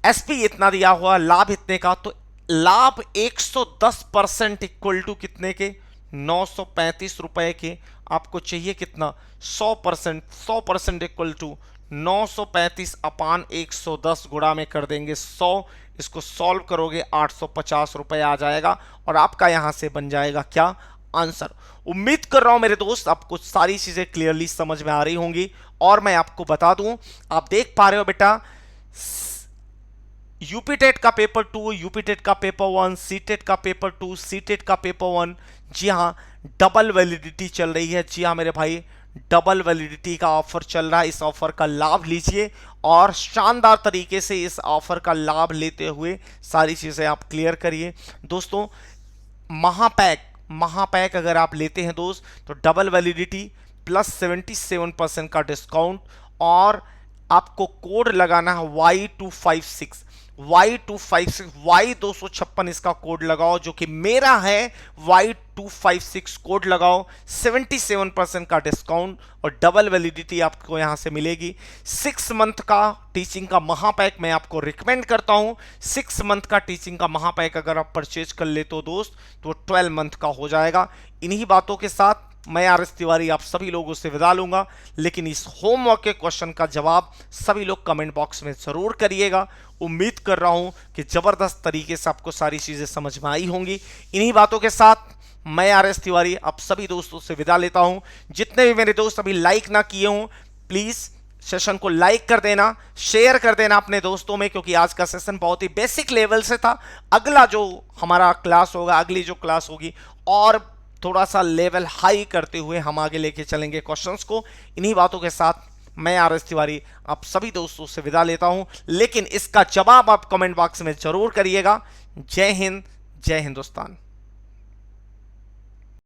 एसपी इतना दिया हुआ, लाभ इतने का, तो लाभ 110% इक्वल टू कितने के? 935 रुपए के। आपको चाहिए कितना? 100%। 100% इक्वल टू 935 अपान 110 गुणा में कर देंगे 100। इसको सॉल्व करोगे 850 रुपए आ जाएगा और आपका यहां से बन जाएगा क्या? आंसर। उम्मीद कर रहा हूं मेरे दोस्त आपको सारी चीजें क्लियरली समझ में आ रही होंगी। और मैं आपको बता दूं, आप देख पा रहे हो बेटा, यूपी टेट का पेपर 2, यूपी टेट का पेपर 1, सी टेट का पेपर 2, सी टेट का पेपर 1। जी हाँ, डबल वैलिडिटी चल रही है। जी हाँ मेरे भाई, डबल वैलिडिटी का ऑफर चल रहा है। इस ऑफर का लाभ लीजिए और शानदार तरीके से इस ऑफर का लाभ लेते हुए सारी चीजें आप क्लियर करिए। दोस्तों, महापैक अगर आप लेते हैं दोस्त, तो डबल वैलिडिटी प्लस 77% का डिस्काउंट, और आपको कोड लगाना है Y256 Y256 इसका कोड लगाओ, जो कि मेरा है। Y256 कोड लगाओ, 77% का डिस्काउंट और डबल वैलिडिटी आपको यहां से मिलेगी। 6 मंथ का टीचिंग का महापैक मैं आपको रिकमेंड करता हूं। 6 मंथ का टीचिंग का महापैक अगर आप परचेज कर लेते हो दोस्त, तो 12 मंथ का हो जाएगा। इन्हीं बातों के साथ मैं आर.एस. तिवारी आप सभी लोगों से विदा लूंगा। लेकिन इस होमवर्क के क्वेश्चन का जवाब सभी लोग कमेंट बॉक्स में जरूर करिएगा। उम्मीद कर रहा हूं कि जबरदस्त तरीके से आपको सारी चीजें समझ में आई होंगी। इन्हीं बातों के साथ मैं आर.एस. तिवारी आप सभी दोस्तों से विदा लेता हूं। जितने भी मेरे दोस्त अभी लाइक ना किए हों, प्लीज सेशन को लाइक कर देना, शेयर कर देना अपने दोस्तों में, क्योंकि आज का सेशन बहुत ही बेसिक लेवल से था। अगला जो हमारा क्लास होगा, अगली जो क्लास होगी, और थोड़ा सा लेवल हाई करते हुए हम आगे लेके चलेंगे क्वेश्चंस को। इन्हीं बातों के साथ मैं आर.एस. तिवारी आप सभी दोस्तों से विदा लेता हूं। लेकिन इसका जवाब आप कमेंट बॉक्स में जरूर करिएगा। जय हिंद, जय हिंदुस्तान।